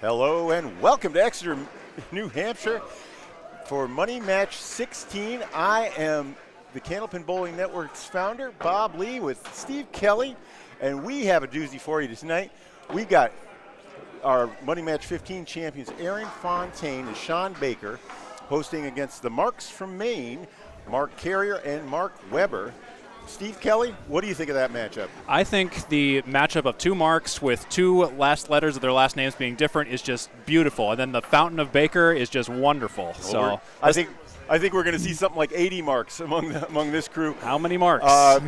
Hello and welcome to Exeter, New Hampshire for Money Match 16. I am the Candlepin Bowling Network's founder, Bob Lee, with Steve Kelly, and we have a doozy for you tonight. We got our Money Match 15 champions, Fontaine and Shawn Baker, hosting against the Marcs from Maine, Marc Carrier and Mark Weber. Steve Kelly, what do you think of that matchup? I think the matchup of two Marcs with two last letters of their last names being different is just beautiful, and then the Fountain of Baker is just wonderful. So I think we're going to see something like 80 Marcs among this crew. How many Marcs?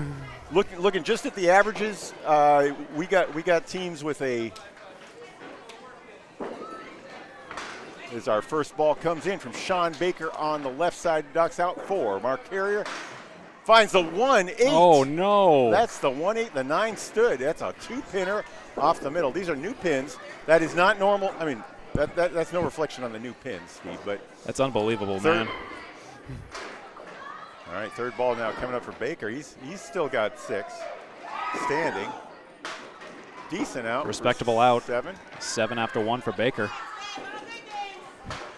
Looking just at the averages, we got teams with a. As our first ball comes in from Shawn Baker on the left side, ducks out 4. Marc Carrier finds the 1-8. Oh, no. That's the 1-8. The 9 stood. That's a 2-pinner off the middle. These are new pins. That is not normal. I mean, that's no reflection on the new pins, Steve. But that's unbelievable, man. All right, third ball now coming up for Baker. He's still got 6. Standing. Decent out. Respectable out. 7. 7 after 1 for Baker.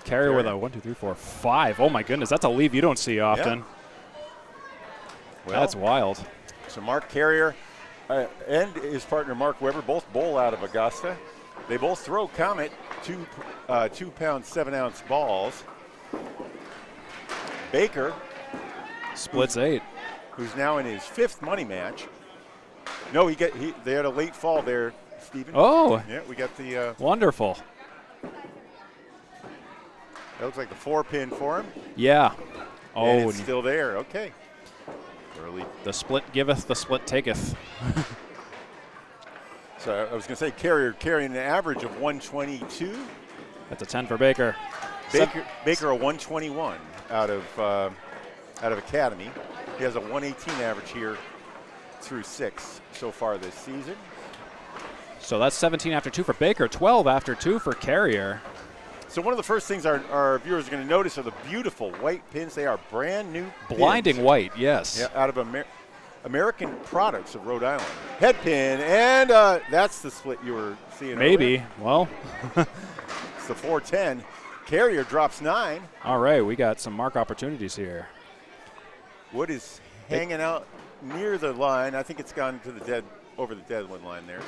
Carrier with a 1, 2, 3, 4, 5. Oh, my goodness. That's a leave you don't see often. Yeah. Well, that's wild. So Marc Carrier and his partner Mark Weber both bowl out of Augusta. They both throw Comet 2-pound, 7-ounce balls. Baker splits 8, who's now in his 5th money match. No, they had a late fall there, Stephen. Oh, yeah, we got the wonderful. That looks like the 4-pin for him. Yeah. Oh, and it's still there. Okay. Early. The split giveth, the split taketh. So I was going to say Carrier carrying an average of 122. That's a 10 for Baker. Baker a 121 out of Academy. He has a 118 average here through 6 so far this season. So that's 17 after 2 for Baker, 12 after 2 for Carrier. So one of the first things our viewers are going to notice are the beautiful white pins. They are brand new blinding pins. White, yes. Yeah, out of American Products of Rhode Island. Head pin, and that's the split you were seeing maybe. Earlier. Well. It's the 410. Carrier drops 9. All right, we got some mark opportunities here. Wood is hanging out near the line. I think it's gone to over the dead one line there.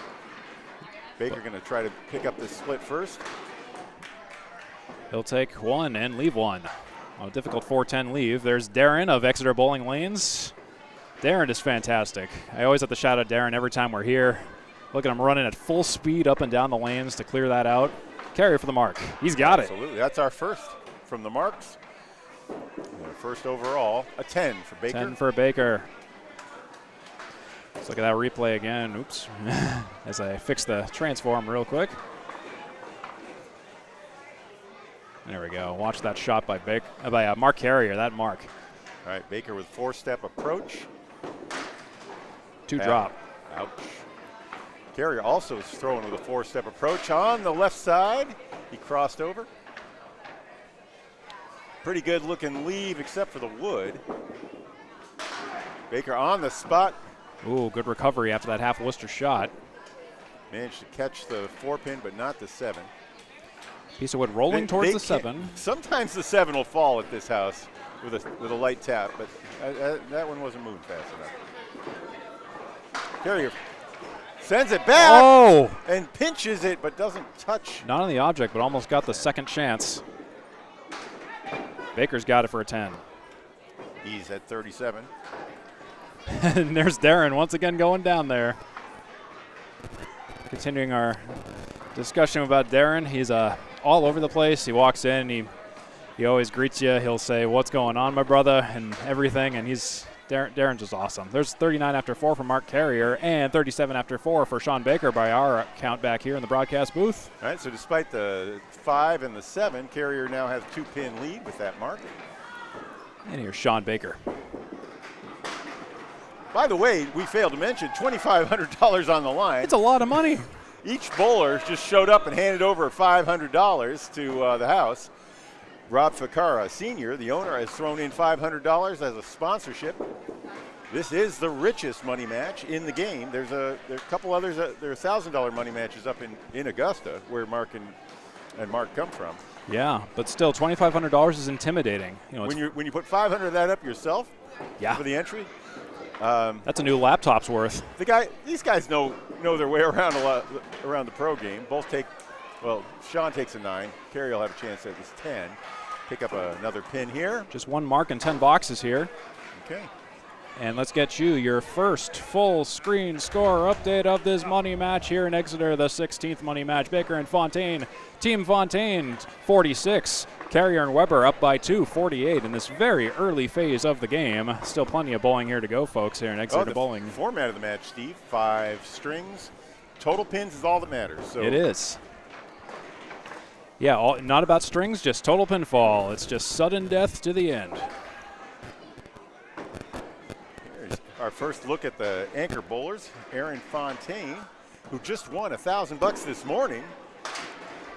Baker going to try to pick up this split first. He'll take 1 and leave 1. A difficult 410 leave. There's Darren of Exeter Bowling Lanes. Darren is fantastic. I always have to shout out Darren every time we're here. Look at him running at full speed up and down the lanes to clear that out. Carrier for the Marc. He's got it. Absolutely. That's our first from the Marcs. First overall, a 10 for Baker. 10 for Baker. Let's look at that replay again. Oops. As I fix the transform real quick. There we go. Watch that shot by Marc Carrier. That Marc. All right, Baker with 4-step approach. 2 drop. Ouch. Carrier also is throwing with a 4-step approach on the left side. He crossed over. Pretty good looking leave except for the wood. Baker on the spot. Ooh, good recovery after that half Worcester shot. Managed to catch the 4-pin, but not the 7. Piece of wood rolling towards the 7. Sometimes the 7 will fall at this house with a light tap, but that one wasn't moving fast enough. Carrier sends it back and pinches it, but doesn't touch. Not on the object, but almost got the second chance. Baker's got it for a 10. He's at 37. And there's Darren once again going down there. Continuing our discussion about Darren, he's all over the place. He walks in, he always greets you. He'll say, "What's going on, my brother?" and everything, and Darren's just awesome. There's 39 after 4 for Marc Carrier and 37 after 4 for Shawn Baker by our count back here in the broadcast booth. All right, so despite the 5 and the 7, Carrier now has 2-pin lead with that mark. And here's Shawn Baker. By the way, we failed to mention $2,500 on the line. It's a lot of money. Each bowler just showed up and handed over $500 to the house. Rob Ficara, Sr., the owner, has thrown in $500 as a sponsorship. This is the richest money match in the game. There are a couple others. There are $1,000 money matches up in Augusta where Marc and and Marc come from. Yeah, but still, $2,500 is intimidating. You know, When you put 500 of that up yourself, yeah, for the entry, that's a new laptop's worth. These guys know their way around around the pro game. Both take, well, Shawn takes a 9. Kerry will have a chance at this 10. Pick up another pin here. Just one mark and 10 boxes here. Okay. And let's get you your first full screen score update of this money match here in Exeter, the 16th money match. Baker and Fontaine. Team Fontaine 46. Carrier and Weber up by 2, 48 in this very early phase of the game. Still plenty of bowling here to go, folks, here in Exeter Bowling. Format of the match, Steve, 5 strings. Total pins is all that matters. So it is. Yeah, not about strings, just total pinfall. It's just sudden death to the end. Here's our first look at the anchor bowlers. Aaron Fontaine, who just won $1,000 this morning.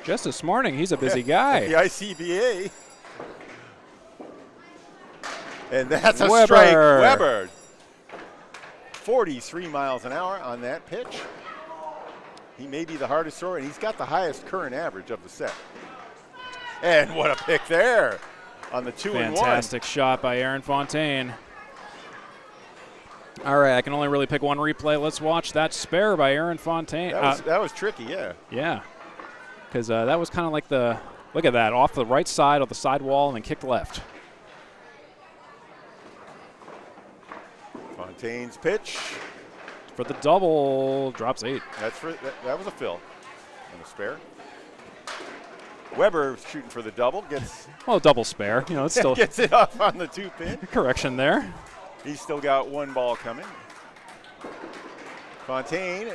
Just this morning, he's a busy guy. The ICBA. And that's a Weber. strike. Weber. 43 miles an hour on that pitch. He may be the hardest thrower, and he's got the highest current average of the set. And what a pick there on the 2-1. Fantastic shot by Aaron Fontaine. All right, I can only really pick one replay. Let's watch that spare by Aaron Fontaine. That was tricky, yeah. Yeah, because that was kind of like the, look at that, off the right side of the sidewall and then kicked left. Fontaine's pitch. For the double, drops 8. That was a fill and a spare. Weber shooting for the double, gets well, double spare. You know, it's still gets it off on the 2-pin. Correction there. He's still got 1 ball coming. Fontaine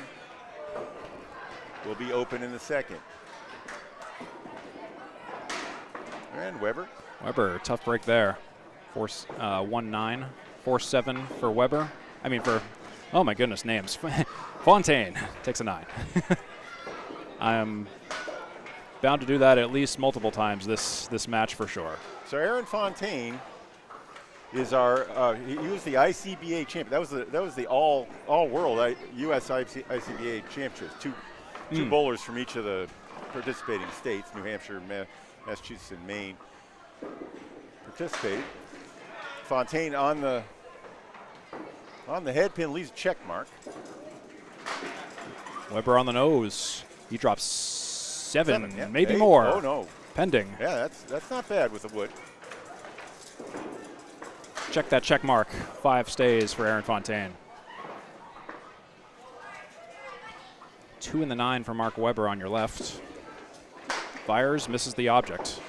will be open in the second. And Weber. Weber, tough break there. 1-9, 4-7 for Weber. I mean oh my goodness, names. Fontaine takes a 9. I am bound to do that at least multiple times this match for sure. So Aaron Fontaine is our he was the ICBA champion. That was the all world US ICBA championships. Two bowlers from each of the participating states, New Hampshire, Massachusetts, and Maine, participated. Fontaine on the head pin leaves a check mark. Weber on the nose. He drops 7 yeah. maybe 8. more. Oh no, pending. Yeah, that's not bad with the wood. Check that check mark. 5 stays for Aaron Fontaine. 2 in the 9 for Marc Weber on your left. Fires, misses the object.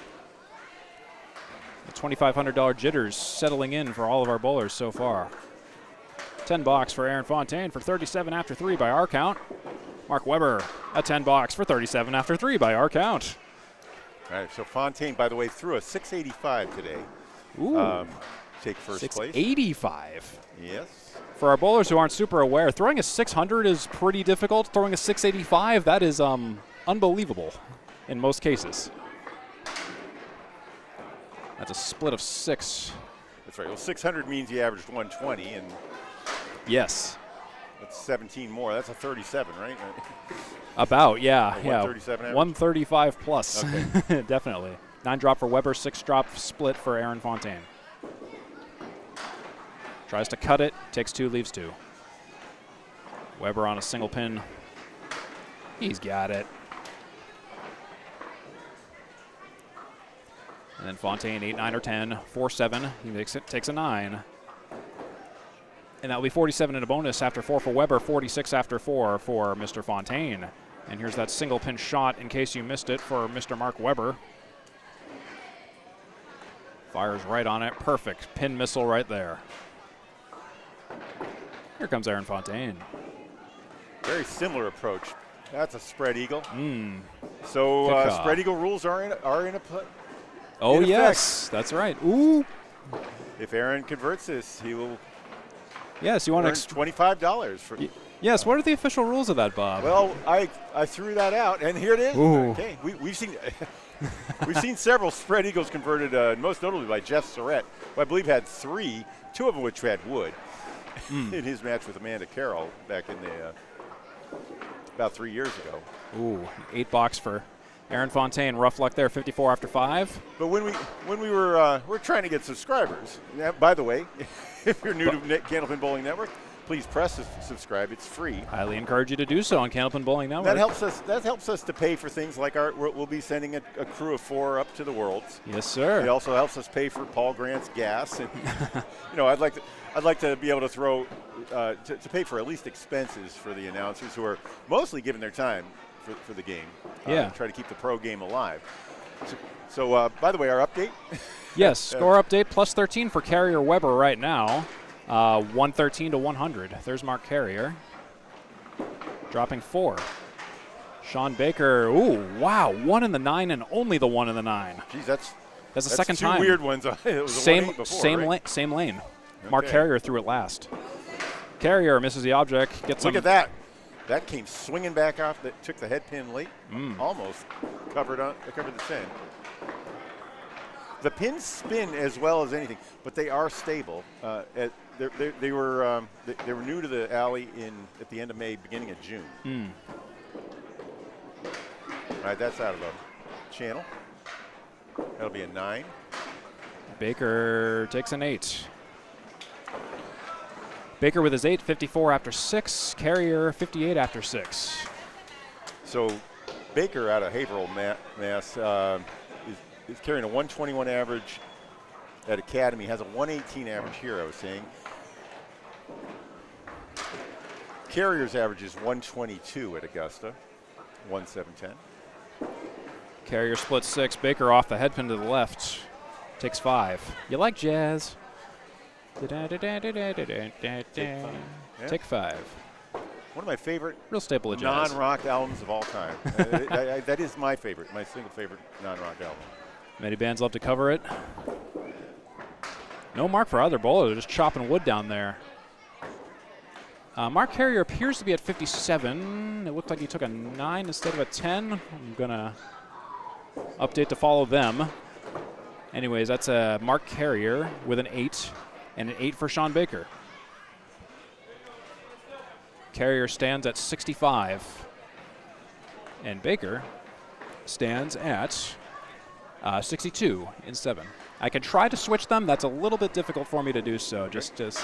The $2,500 jitters settling in for all of our bowlers so far. 10 box for Aaron Fontaine for 37 after 3 by our count. Marc Weber, a 10 box for 37 after 3 by our count. All right, so Fontaine, by the way, threw a 685 today. Ooh. Take first place. 685. Yes. For our bowlers who aren't super aware, throwing a 600 is pretty difficult. Throwing a 685, that is unbelievable in most cases. That's a split of 6. That's right. Well, 600 means you averaged 120, and yes, that's 17 more. That's a 37, right? About, yeah. 137 average? 135 plus. Okay. Definitely. 9 drop for Weber, 6 drop split for Aaron Fontaine. Tries to cut it, takes 2, leaves 2. Weber on a single pin. He's got it. And then Fontaine, 8, 9, or 10, 4, 7. He takes a 9. And that will be 47 in a bonus after 4 for Weber, 46 after 4 for Mr. Fontaine. And here's that single pin shot in case you missed it for Mr. Marc Weber. Fires right on it. Perfect. Pin missile right there. Here comes Aaron Fontaine. Very similar approach. That's a spread eagle. Mm. So spread eagle rules are in a play. Oh, yes. That's right. Ooh. If Aaron converts this, he will yes, you want earn to $25 for. Yes, what are the official rules of that, Bob? Well, I threw that out, and here it is. Ooh. Okay, we've seen we've seen several spread eagles converted, most notably by Jeff Surratt, who I believe had 3, 2 of which had wood in his match with Amanda Carroll back in the about 3 years ago. Ooh, 8 box for Aaron Fontaine, rough luck there, 54 after 5. But when we we're trying to get subscribers. Now, by the way, if you're new to Candlepin Bowling Network, please press subscribe. It's free. Highly encourage you to do so on Candlepin Bowling Network. That helps us to pay for things like we'll be sending a crew of 4 up to the Worlds. Yes, sir. It also helps us pay for Paul Grant's gas, and I'd like to be able to throw to pay for at least expenses for the announcers who are mostly giving their time for the game. Try to keep the pro game alive. So by the way, our update. Yes, score update plus 13 for Carrier Weber right now. 113 to 100. There's Mark Carrier. Dropping 4. Shawn Baker. Ooh, wow. 1 in the 9 and only the 1 in the 9. Geez, that's the second 2 time. Weird ones. It was same before, same lane. Okay. Mark Carrier threw it last. Carrier misses the object. Look at that. That came swinging back off. That took the head pin late. Almost covered the fin. The pins spin as well as anything, but they are stable. They were new to the alley at the end of May, beginning of June. All right, that's out of the channel. That'll be a 9. Baker takes an 8. Baker with his 8, 54 after 6. Carrier 58 after 6. So Baker out of Haverhill, Mass, is carrying a 121 average at Academy, has a 118 average here, I was saying. Carrier's average is 122 at Augusta, 1-7-10. Carrier splits 6. Baker off the head pin to the left. Takes 5. You like jazz? Take 5. One of my favorite real staple of jazz. Non-rock albums of all time. That is my favorite, my single favorite non-rock album. Many bands love to cover it. No mark for either bowler. They're just chopping wood down there. Mark Carrier appears to be at 57. It looked like he took a 9 instead of a 10. I'm going to update to follow them. Anyways, that's a Mark Carrier with an 8 and an 8 for Shawn Baker. Carrier stands at 65. And Baker stands at 62 in 7. I can try to switch them. That's a little bit difficult for me to do so. Just as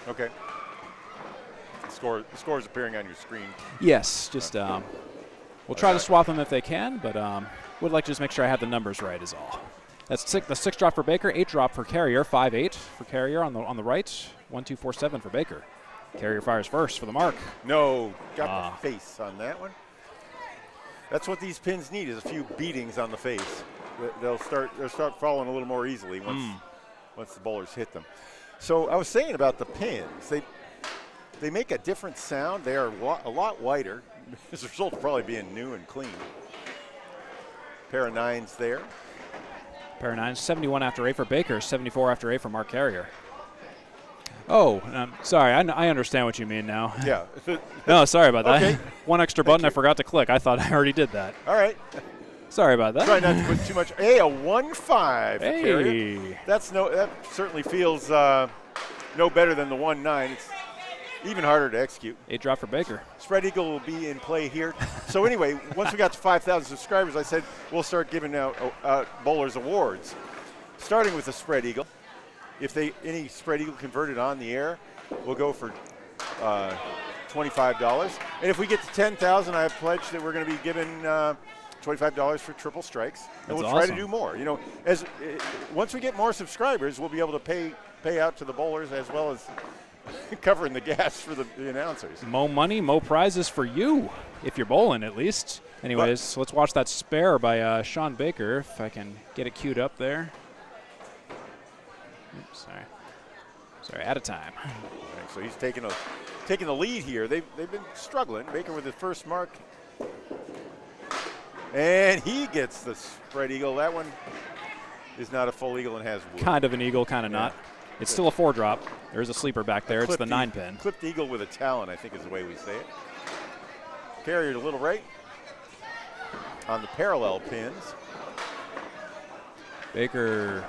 okay. The score is appearing on your screen. Yes, just we'll try to swap them if they can, but would like to just make sure I have the numbers right is all. That's the 6 drop for Baker, 8 drop for Carrier, 5-8 for Carrier on the right, 1-2-4-7 for Baker. Carrier fires first for the mark. No, got the face on that one. That's what these pins need, is a few beatings on the face. They'll start falling a little more easily once the bowlers hit them. So I was saying about the pins, they make a different sound. They are a lot wider as a result of probably being new and clean. Pair of 9s there. Pair of 9s, 71 after 8 for Baker, 74 after 8 for Mark Carrier. Oh, sorry, I understand what you mean now. Yeah. No, sorry about that. Okay. One extra button I forgot to click. I thought I already did that. All right. Sorry about that. Try not to put too much. Hey, a 1-5. Hey. Carrier. That certainly feels no better than the 1-9. It's even harder to execute. 8 drop for Baker. Spread eagle will be in play here. So anyway, once we got to 5,000 subscribers, I said we'll start giving out bowlers awards, starting with the spread eagle. If any spread eagle converted on the air, we'll go for $25. And if we get to 10,000, I have pledged that we're going to be giving $25 for triple strikes, and we'll try to do more. Once we get more subscribers, we'll be able to pay out to the bowlers as well as covering the gas for the announcers. Mo money, mo prizes for you, if you're bowling at least. Anyways, so let's watch that spare by Shawn Baker, if I can get it queued up there. Oops, sorry, out of time. Right, so he's taking the lead here. They've been struggling. Baker with his first mark. And he gets the spread eagle. That one is not a full eagle and has wood. Kind of an eagle, kind of not. It's still a 4 drop. There's a sleeper back there. It's the 9 pin. Clipped eagle with a talon, I think is the way we say it. Carrier to little right on the parallel pins. Baker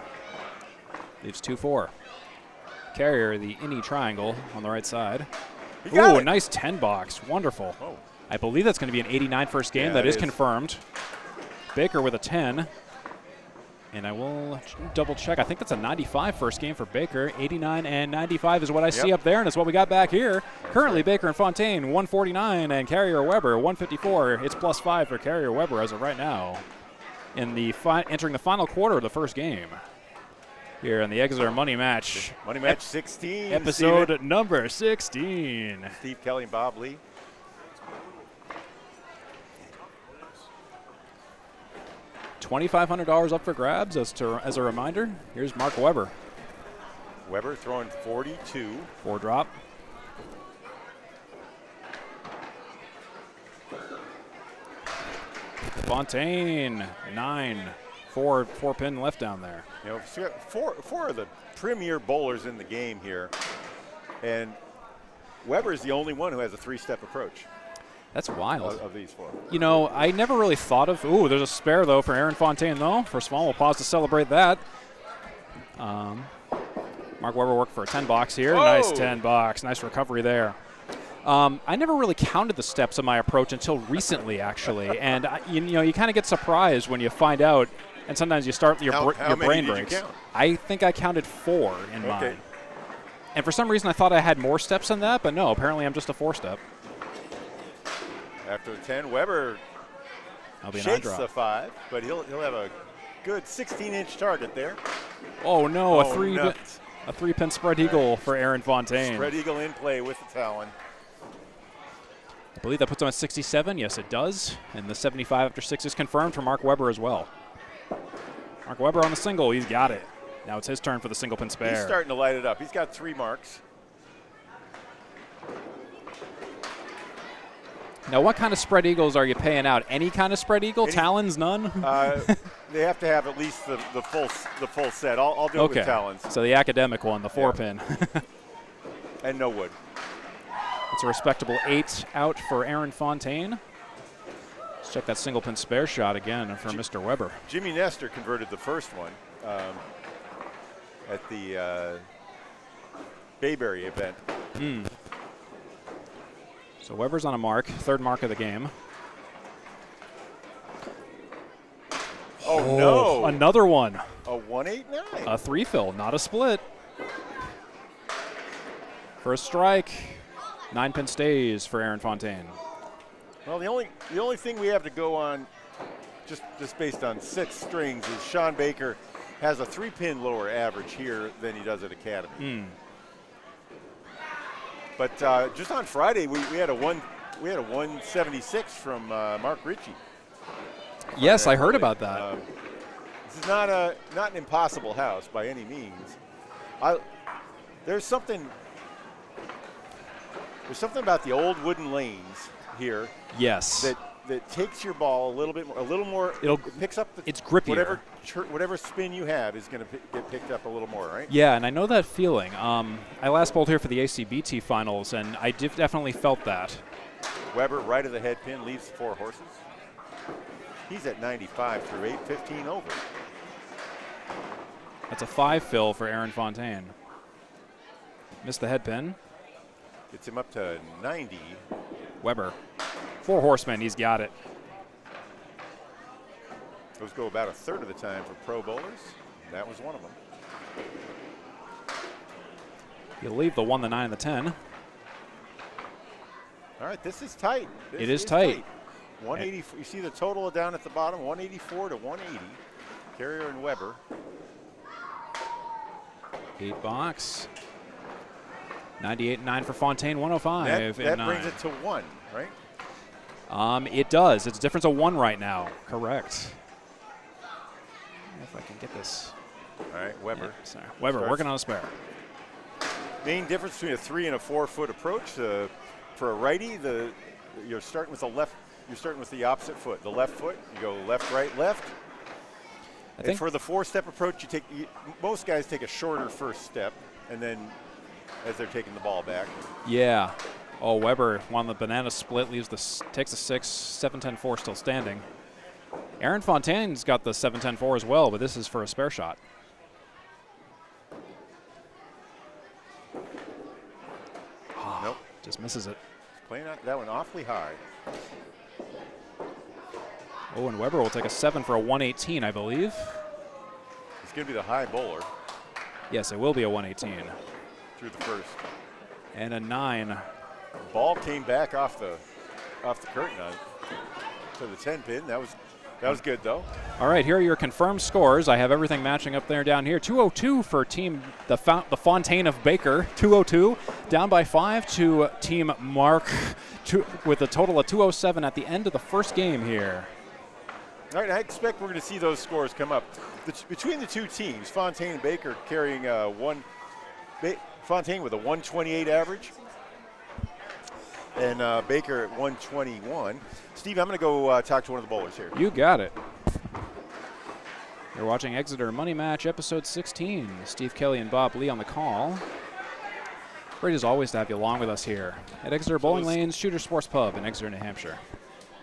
leaves 2-4. Carrier, the innie triangle on the right side. Ooh, a nice 10 box. Wonderful. Oh. I believe that's going to be an 89 first game. Yeah, that is confirmed. Baker with a 10. And I will double check. I think that's a 95 first game for Baker. 89 and 95 is what I see up there, and it's what we got back here. That's Currently, right. Baker and Fontaine, 149, and Carrier Weber, 154. It's +5 for Carrier Weber as of right now. In the entering the final quarter of the first game. Here in the Exeter Money Match. Money Match 16. Episode Steven. number 16. Steve Kelly and Bob Lee. $2,500 up for grabs as a reminder. Here's Mark Weber. Weber throwing 42. 4 drop. Fontaine, 9. 4 pin left down there. You know, so you got four of the premier bowlers in the game here, and Weber is the only one who has a 3-step approach. That's wild. Of these 4. You know, I never really thought of. Ooh, there's a spare though for Aaron Fontaine though. First of all, we'll pause to celebrate that. Mark Weber worked for a 10 box here. Whoa. Nice 10 box. Nice recovery there. I never really counted the steps of my approach until recently, actually, and you know, you kind of get surprised when you find out. And sometimes you start your How many brain did breaks. you count? I think I counted 4 in Okay. mine. And for some reason I thought I had more steps than that, but no, apparently I'm just a 4-step. After the 10, Weber I'll be an shakes drop. the 5, but he'll have a good 16-inch target there. Oh no, Oh, nuts. a 3-pin spread eagle for Aaron Fontaine. Spread eagle in play with the talon. I believe that puts him at 67. Yes, it does. And the 75 after 6 is confirmed for Mark Weber as well. Mark Weber on the single. He's got it. Now it's his turn for the single pin spare. He's starting to light it up. He's got 3 marks. Now, what kind of spread eagles are you paying out? Any kind of spread eagle? Talons, none? They have to have at least the full set. I'll do it with talons. So the academic one, the 4-pin. And no wood. It's a respectable 8 out for Aaron Fontaine. Let's check that single pin spare shot again for Mr. Weber. Jimmy Nestor converted the first one at the Bayberry event. So Weber's on a mark, 3rd mark of the game. Oh, no. Another one. A 189. A 3-fill, not a split. First strike. 9-pin stays for Aaron Fontaine. Well, the only thing we have to go on, just based on 6 strings, is Shawn Baker has a 3-pin lower average here than he does at Academy. But just on Friday, we had a 176 from Mark Ritchie. Yes, I heard about that. This is not an impossible house by any means. There's something about the old wooden lanes here. Yes. That takes your ball a little more. It picks up. It's grippier. Whatever spin you have is going to get picked up a little more, right? Yeah, and I know that feeling. I last bowled here for the ACBT finals, and I definitely felt that. Weber, right of the head pin, leaves 4 horses. He's at 95 through 8, 15 over. That's a 5-fill for Aaron Fontaine. Missed the head pin. Gets him up to 90. Weber. 4 horsemen, he's got it. Those go about a third of the time for pro bowlers. And that was one of them. You leave the 1, the 9, and the 10. All right, this is tight. It is tight. 180. You see the total down at the bottom, 184 to 180. Carrier and Weber. 8 box. 98 and 9 for Fontaine, 105 That and 9. brings it to 1, right? It does. It's a difference of 1 right now. Correct. If I can get this. All right, Weber. Yeah, sorry. Weber Starts. working on a spare. Main difference between a 3 and a 4-foot approach. For a righty, you're starting with the left. You're starting with the opposite foot, the left foot. You go left, right, left. And for the 4-step approach, most guys take a shorter first step, and then as they're taking the ball back. Yeah. Oh, Weber won the banana split, takes a 6, 7-10-4 still standing. Aaron Fontaine's got the 7-10-4 as well, but this is for a spare shot. Nope. Just misses it. Playing that one awfully high. Oh, and Weber will take a 7 for a 118, I believe. It's going to be the high bowler. Yes, it will be a 118. Through the first. And a 9. Ball came back off the curtain to the 10 pin. That was good though. All right, here are your confirmed scores. I have everything matching up there and down here. 202 for team the Fontaine of Baker. 202 down by 5 to team Marc with a total of 207 at the end of the first game here. All right, I expect we're going to see those scores come up. Between the two teams, Fontaine and Baker carrying Fontaine with a 128 average, and Baker at 121. Steve, I'm going to go talk to one of the bowlers here. You got it. You're watching Exeter Money Match, episode 16. Steve Kelly and Bob Lee on the call. Great as always to have you along with us here at Exeter Bowling Lanes Shooter Sports Pub in Exeter, New Hampshire.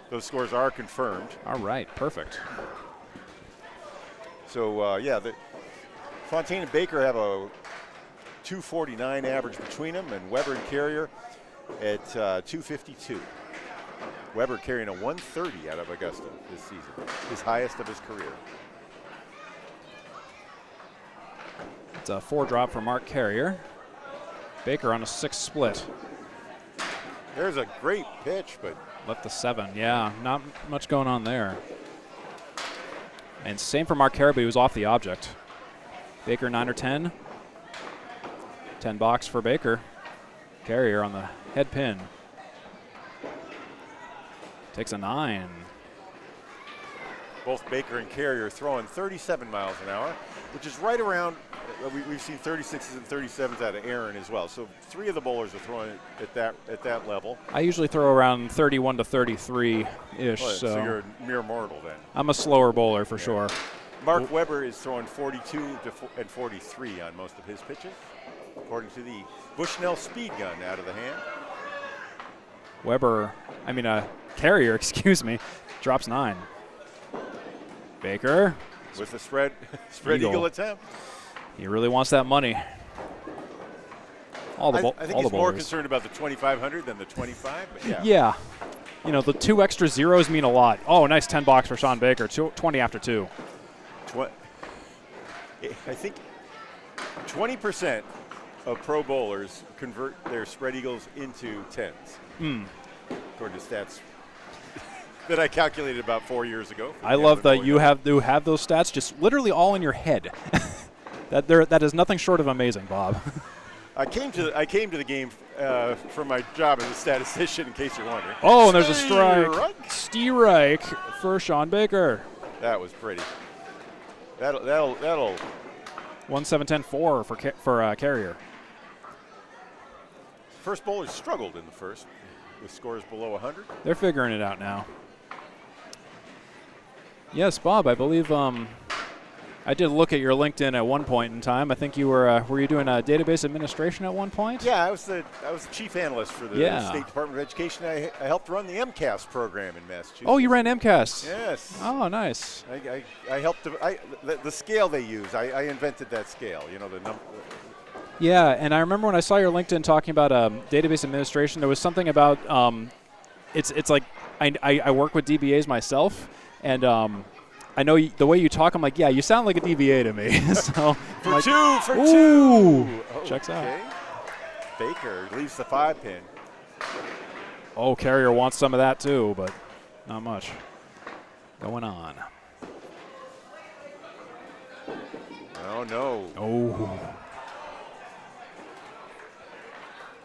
Those scores are confirmed. All right, perfect. So, the Fontaine and Baker have a 249 average between them, and Weber and Carrier at 252. Weber carrying a 130 out of Augusta this season, his highest of his career. It's a 4 drop for Marc Carrier. Baker on a 6 split. There's a great pitch, but left the 7. Yeah, not much going on there. And same for Marc Carrier, but he was off the object. Baker 9 or 10. 10 box for Baker. Carrier on the head pin. Takes a 9. Both Baker and Carrier throwing 37 miles an hour, which is right around, we've seen 36s and 37s out of Aaron as well. So 3 of the bowlers are throwing at that level. I usually throw around 31 to 33-ish. Well, so you're a mere mortal then. I'm a slower bowler for sure. Mark Weber is throwing 42 and 43 on most of his pitches, according to the Bushnell speed gun out of the hand. Carrier, excuse me, drops 9. Baker. With the spread eagle attempt. He really wants that money. I think he's more concerned about the 2,500 than the 25, but yeah. Yeah. You know, the 2 extra zeros mean a lot. Oh, nice 10 box for Shawn Baker, 20 after 2. I think 20% of pro bowlers convert their spread eagles into 10s, according to stats that I calculated about 4 years ago. I love that you have those stats just literally all in your head. That is nothing short of amazing, Bob. I came to the game for my job as a statistician, in case you're wondering. Oh, and there's a strike. Strike for Shawn Baker. That was pretty. That'll 1-7-10-4 for Carrier. First bowlers struggled in the first with scores below 100. They're figuring it out now. Yes, Bob, I believe I did look at your LinkedIn at one point in time. I think you were you doing database administration at one point? Yeah, I was the chief analyst for the State Department of Education. I helped run the MCAS program in Massachusetts. Oh, you ran MCAS? Yes. Oh, nice. I helped the scale they use. I invented that scale. You know, the number. Yeah, and I remember when I saw your LinkedIn talking about database administration, there was something about it's like I work with DBAs myself, and I know the way you talk, I'm like, yeah, you sound like a DBA to me. So for two. Oh, checks out. Baker leaves the 5 pin. Oh, Carrier wants some of that too, but not much going on. Oh, no. Oh.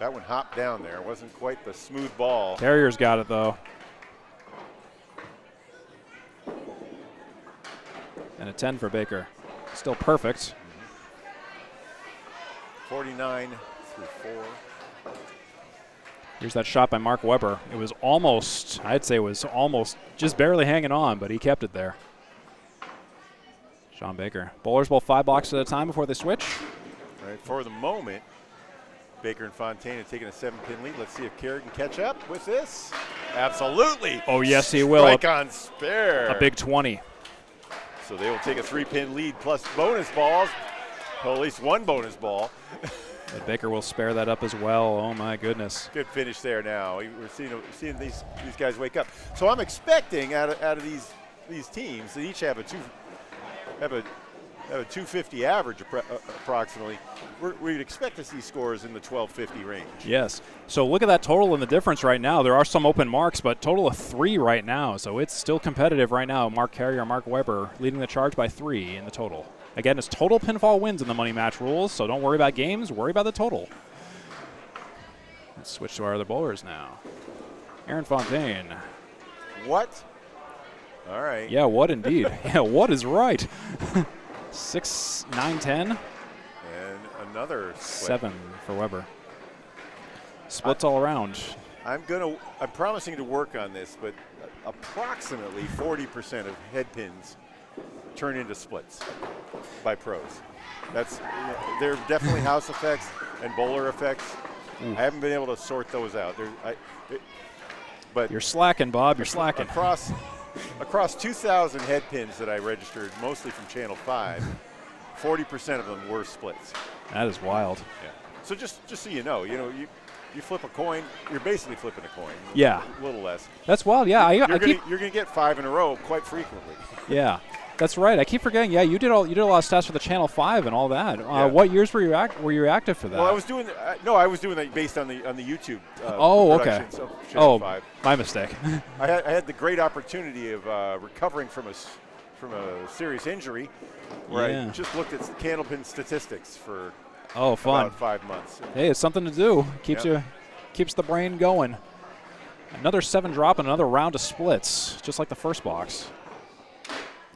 That one hopped down there. It wasn't quite the smooth ball. Carrier's got it, though. And a 10 for Baker. Still perfect. 49 through 4. Here's that shot by Mark Weber. It was almost, I'd say it was almost just barely hanging on, but he kept it there. Shawn Baker. Bowlers bowl 5 blocks at a time before they switch. All right, for the moment, Baker and Fontaine have taken a 7-pin lead. Let's see if Carrier can catch up with this. Absolutely. Oh, yes, he will. Strike on spare. A big 20. So they will take a 3-pin lead plus bonus balls. Well, at least one bonus ball. But Baker will spare that up as well. Oh, my goodness. Good finish there now. We're seeing these guys wake up. So I'm expecting out of these these teams that each have a 250 average approximately, we'd expect to see scores in the 1250 range. Yes. So look at that total and the difference right now. There are some open marks, but total of 3 right now. So it's still competitive right now. Mark Carrier, Mark Weber leading the charge by 3 in the total. Again, it's total pinfall wins in the money match rules, so don't worry about games, worry about the total. Let's switch to our other bowlers now. Aaron Fontaine. What? All right. Yeah, what indeed. Yeah, what is right? 6, 9, 10. And another split. 7 for Weber. Splits all around. I'm promising to work on this, but approximately 40% of head pins turn into splits by pros. There are definitely house effects and bowler effects. Ooh. I haven't been able to sort those out. But you're slacking, Bob. You're slacking. Across 2,000 head pins that I registered, mostly from Channel 5, 40% of them were splits. That is wild. Yeah. So just so you know, you flip a coin, you're basically flipping a coin. Yeah. A little less. That's wild. Yeah. You're going to get 5 in a row quite frequently. Yeah. That's right. I keep forgetting. Yeah, you did a lot of stats for the Channel 5 and all that. Yeah. What years were you active for that? Well, I was doing that based on the YouTube. Okay. Of Channel 5. My mistake. I had the great opportunity of recovering from a serious injury, where I just looked at candlepin statistics for fun. about 5 months. Hey, it's something to do. Keeps the brain going. Another 7 drop and another round of splits, just like the first box.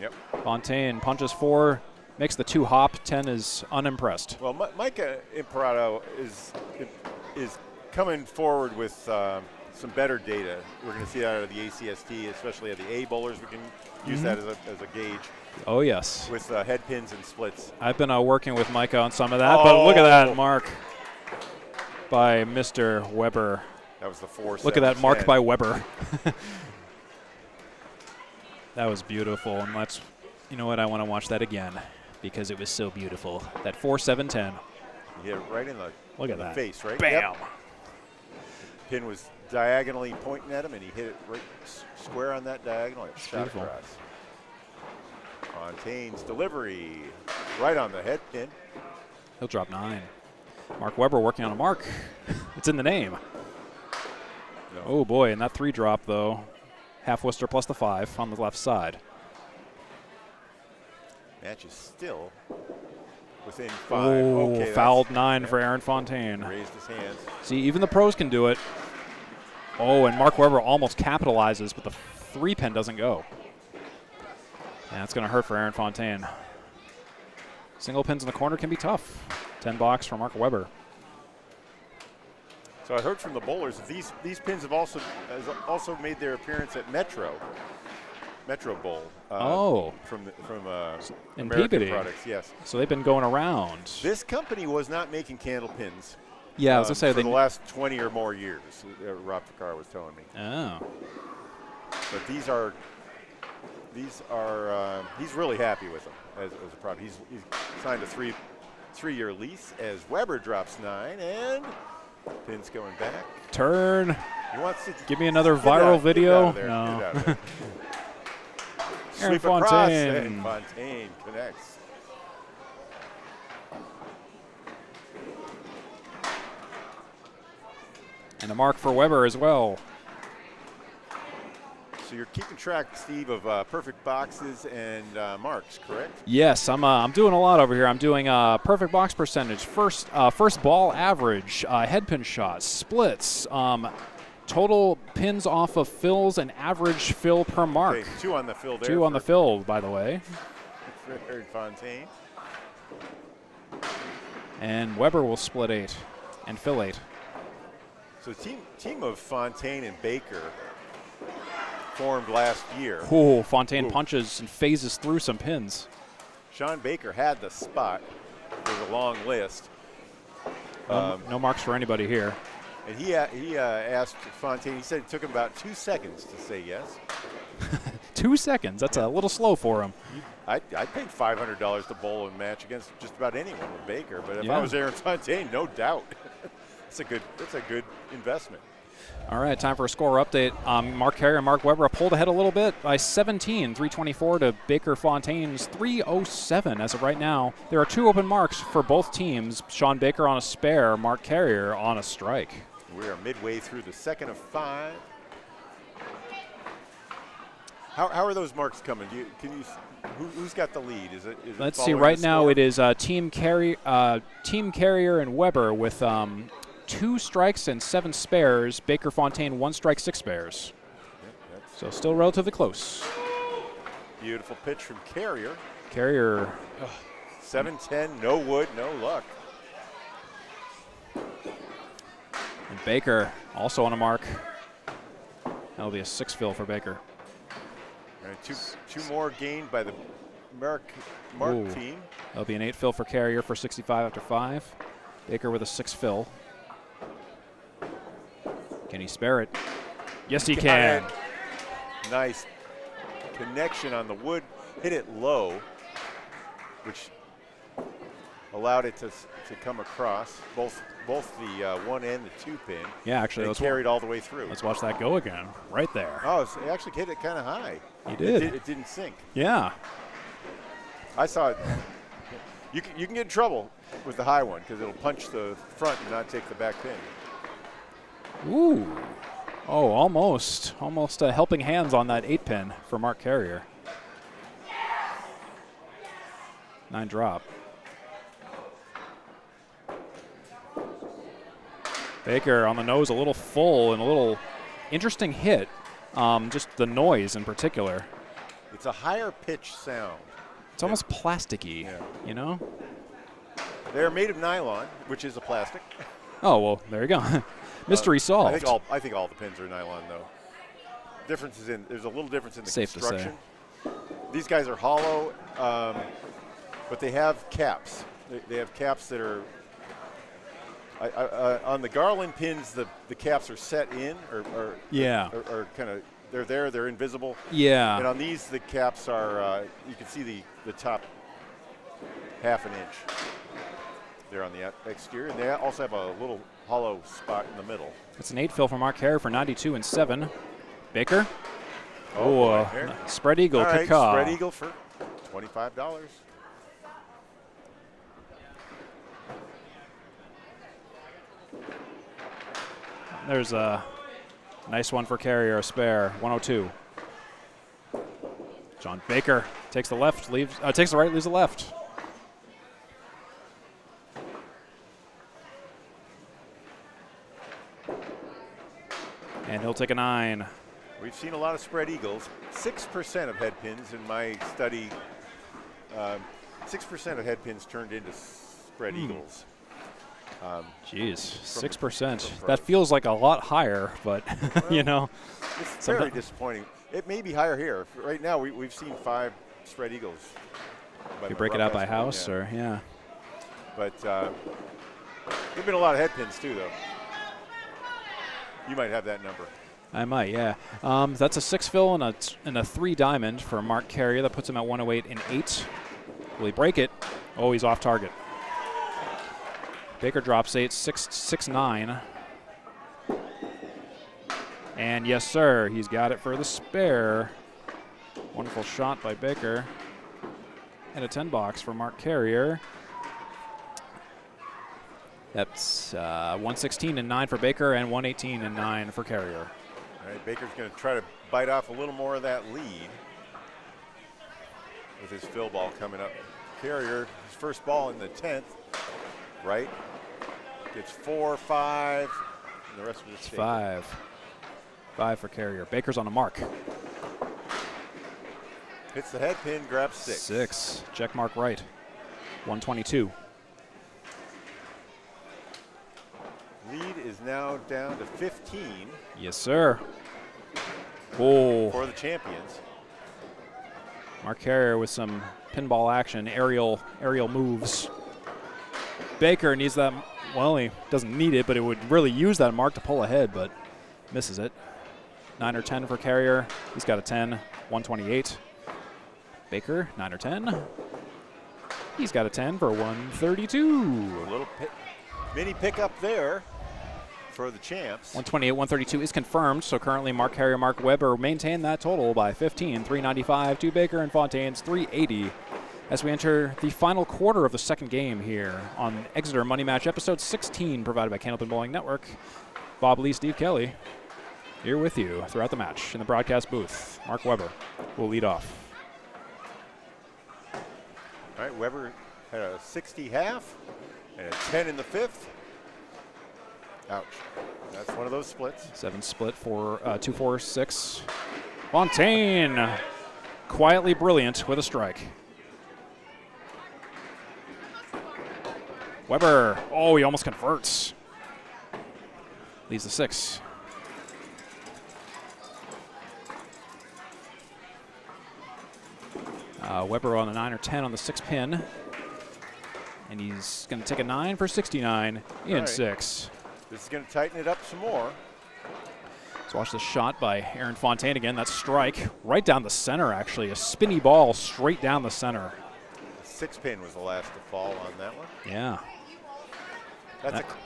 Yep. Fontaine punches 4, makes the 2 hop. 10 is unimpressed. Well, Micah Imparato is coming forward with some better data. We're going to see that out of the ACST, especially at the A bowlers. We can use that as a gauge. Oh, yes. With head pins and splits. I've been working with Micah on some of that, but look at that mark by Mr. Weber. That was the 4-7. Look at that mark by Weber. That was beautiful, and you know what, I want to watch that again because it was so beautiful. That 4-7-10. Yeah, right in the face, right? Bam. Yep. Pin was diagonally pointing at him, and he hit it right square on that diagonal. It shot across. Fontaine's delivery right on the head pin. He'll drop 9. Mark Weber working on a mark. It's in the name. No. Oh, boy, and that 3 drop, though. Half Worcester plus the 5 on the left side. Match is still within 5. Oh, okay, fouled 9 for Aaron Fontaine. Raised his hands. See, even the pros can do it. Oh, and Mark Weber almost capitalizes, but the 3 pin doesn't go. And that's going to hurt for Aaron Fontaine. Single pins in the corner can be tough. 10 box for Mark Weber. So I heard from the bowlers that these pins have also made their appearance at Metro Bowl. From American Peabody. Products, yes. So they've been going around. This company was not making candle pins. Yeah, I was gonna say for the last 20 or more years. Rob Ficar was telling me. Oh. But these are he's really happy with them as a product. He's signed a three-year lease as Weber drops 9 and. Pin's going back. Turn. He wants to give me another viral video. No. Aaron Sweep across, Fontaine. and Fontaine connects. And a mark for Weber as well. So you're keeping track, Steve, of perfect boxes and marks, correct? Yes, I'm doing a lot over here. I'm doing perfect box percentage, first ball average, head pin shots, splits, total pins off of fills, and average fill per mark. Okay, 2 on the fill there. 2 on the fill, by the way. For Fontaine. And Weber will split 8 and fill 8. So team of Fontaine and Baker formed last year. Oh, Fontaine punches and phases through some pins. Shawn Baker had the spot. There's a long list. No marks for anybody here. And he asked Fontaine, he said it took him about 2 seconds to say yes. 2 seconds? That's a little slow for him. I'd pay $500 to bowl a match against just about anyone with Baker, but if I was Aaron Fontaine, no doubt. That's a good investment. All right, time for a score update. Marc Carrier and Mark Weber pulled ahead a little bit by 17, 324 to Baker Fontaine's 307 as of right now. There are 2 open marks for both teams. Shawn Baker on a spare, Marc Carrier on a strike. We are midway through the second of 5. How are those marks coming? Who's got the lead? Is it Let's see. Right now it is Team Carrier and Weber with 2 strikes and 7 spares. Baker Fontaine 1 strike, 6 spares. Yep, so still relatively close. Beautiful pitch from Carrier. Carrier. 7-10, no wood, no luck. And Baker also on a mark. That'll be a 6 fill for Baker. All right, two more gained by the Marc team. That'll be an 8 fill for Carrier for 65 after 5. Baker with a 6 fill. Can he spare it? Yes, he can. Nice connection on the wood. Hit it low, which allowed it to come across both the 1 and the 2 pin. Yeah, actually, it carried all the way through. Let's watch that go again, right there. Oh, it actually hit it kind of high. He did. It didn't sink. Yeah. I saw it. You can get in trouble with the high one because it'll punch the front and not take the back pin. Ooh. Oh, almost helping hands on that 8 pin for Marc Carrier. 9 drop. Baker on the nose, a little full and a little interesting hit. Just the noise in particular. It's a higher pitch sound. It's almost plasticky, you know? They're made of nylon, which is a plastic. Oh, well, there you go. Mystery solved. I think all the pins are nylon, though. There's a little difference in the construction. These guys are hollow, but they have caps. They have caps that are on the Garland pins. The caps are set in, or kind of they're invisible. Yeah. And on these, the caps are you can see the top ½ an inch. They're on the exterior, and they also have a little hollow spot in the middle. It's an 8 fill for Marc Carrier for 92 and 7. Baker. Spread eagle. All right, caw. spread eagle for $25. There's a nice one for Carrier, a spare, 102. Shawn Baker takes the left, takes the right, leaves the left. And he'll take a 9. We've seen a lot of spread eagles. 6% of head pins in my study. 6% of head pins turned into spread eagles. Jeez, 6%. That feels like a lot higher, but well, you know. It's very disappointing. It may be higher here. Right now, we've seen 5 spread eagles. You break it out by house, or But there've been a lot of head pins too, though. You might have that number. I might, yeah. That's a 6 fill and a 3 diamond for Marc Carrier. That puts him at 108 and 8. Will he break it? Oh, he's off target. Baker drops 8, 6-9. And yes, sir, he's got it for the spare. Wonderful shot by Baker. And a 10 box for Marc Carrier. That's 116 and 9 for Baker and 118 and 9 for Carrier. All right, Baker's going to try to bite off a little more of that lead with his fill ball coming up. Carrier, his first ball in the 10th, right? Gets 4, 5, and the rest of it's 5. 5 for Carrier. Baker's on a mark. Hits the head pin, grabs 6. 6. Check mark right. 122. Lead is now down to 15. Yes, sir. Oh. For the champions. Marc Carrier with some pinball action, aerial moves. Baker needs that. Well, he doesn't need it, but it would really use that mark to pull ahead, but misses it. 9 or 10 for Carrier. He's got a 10. 128. Baker, 9 or 10. He's got a 10 for 132. A little mini pickup there. for the champs. 128-132 is confirmed, so currently Mark Harry and Mark Weber maintain that total by 15, 395 to Baker and Fontaine's 380. As we enter the final quarter of the second game here on Exeter Money Match, episode 16, provided by Candlepin Bowling Network. Bob Lee, Steve Kelly, here with you throughout the match in the broadcast booth. Mark Weber will lead off. All right, Weber had a 60 half and a 10 in the fifth. Ouch. That's one of those splits. 7 split for 2-4-6. Fontaine, quietly brilliant with a strike. Weber, oh, he almost converts. Leaves the 6. Weber on a 9 or 10 on the 6 pin. And he's going to take a 9 for 69 in right. 6. This is going to tighten it up some more. Let's watch the shot by Aaron Fontaine again. That strike right down the center, actually. A spinny ball straight down the center. The 6 pin was the last to fall on that one. Yeah.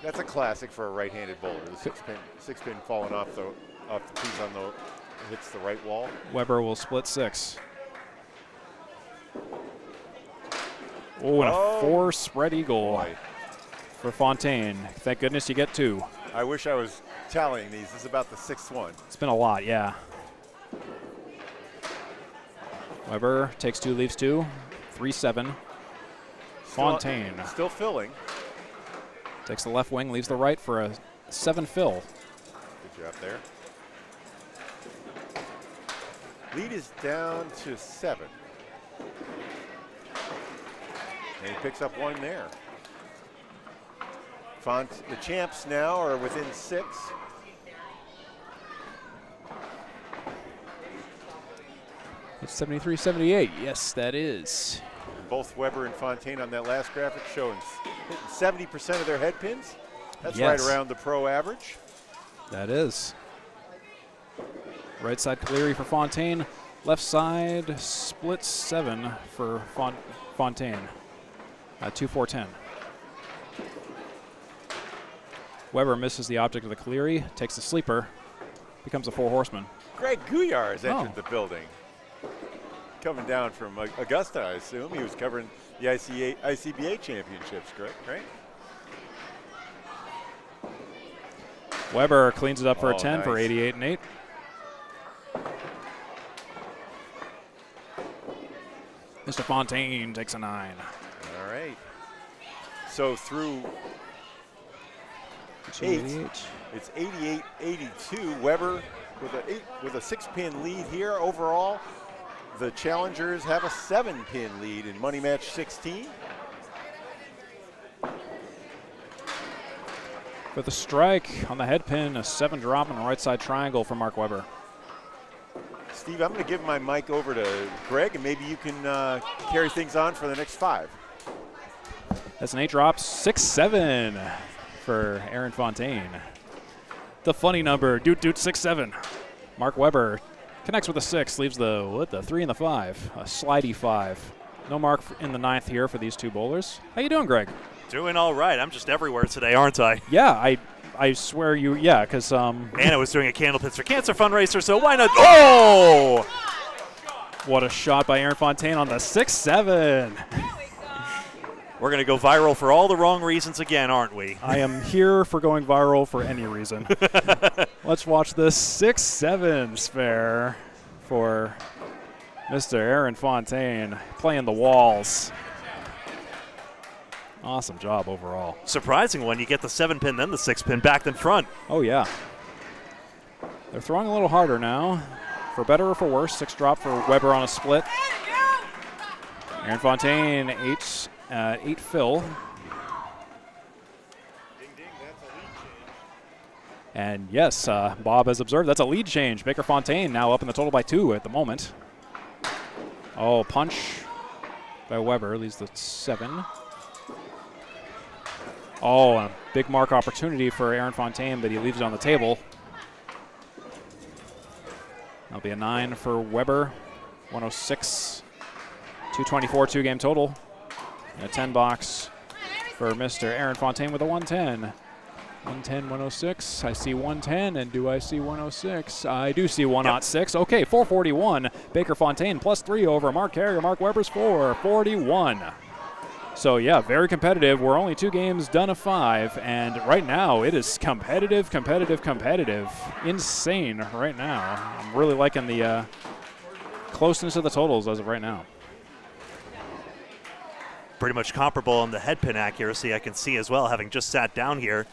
That's a classic for a right-handed bowler. The 6 pin falling off the piece on the hits the right wall. Weber will split 6. Oh, and a 4 spread eagle for Fontaine. Thank goodness you get 2. I wish I was tallying these. This is about the 6th one. It's been a lot, yeah. Weber takes 2, leaves 2. 3-7. Fontaine. Still filling. Takes the left wing, leaves the right for a 7 fill. Good job there. Lead is down to 7. And he picks up 1 there. The champs now are within 6. It's 73-78. Yes, that is. Both Weber and Fontaine on that last graphic showing hitting 70% of their head pins. That's yes. right around the pro average. That is. Right side Cleary for Fontaine. Left side split 7 for Fontaine. 2-4-10. Weber misses the object of the Cleary, takes the sleeper, becomes a 4 horseman. Greg Guyar has entered the building. Coming down from Augusta, I assume. He was covering the ICBA championships, correct? Right? Weber cleans it up for a 10 nice. For 88 and 8. Mr. Fontaine takes a 9. All right. So through 8, it's 88-82. Weber with a 6-pin lead here overall. The challengers have a 7-pin lead in Money Match 16. For the strike on the head pin, a 7 drop on the right side triangle for Mark Weber. Steve, I'm going to give my mic over to Greg, and maybe you can carry things on for the next 5. That's an 8 drop, 6-7 for Aaron Fontaine. The funny number, doot 6-7. Mark Weber connects with a 6, leaves the 3 and the 5, a slidey 5. No mark in the 9th here for these 2 bowlers. How you doing, Greg? Doing all right. I'm just everywhere today, aren't I? Yeah, I swear you, yeah, because Anna was doing a Candlepins for Cancer fundraiser, so why not? Oh! What a shot by Aaron Fontaine on the 6-7. We're going to go viral for all the wrong reasons again, aren't we? I am here for going viral for any reason. Let's watch this 6-7 spare for Mr. Aaron Fontaine playing the walls. Awesome job overall. Surprising one. You get the 7-pin, then the 6-pin back in front. Oh, yeah. They're throwing a little harder now. For better or for worse, 6 drop for Weber on a split. Aaron Fontaine, 8 fill. Ding, ding, that's a lead change. And yes, Bob has observed that's a lead change. Baker Fontaine now up in the total by 2 at the moment. Oh, punch by Weber leaves the 7. Oh, a big mark opportunity for Aaron Fontaine, but he leaves it on the table. That'll be a 9 for Weber. 106. 224 2-game total. And a 10 box for Mr. Aaron Fontaine with a 110. 110, 106. I see 110, and do I see 106? I do see 106. Okay, 441. Baker Fontaine +3 over Marc Carrier. Mark Weber's 441. So, yeah, very competitive. We're only 2 games done of 5, and right now it is competitive. Insane right now. I'm really liking the closeness of the totals as of right now. Pretty much comparable on the head pin accuracy, I can see as well, having just sat down here.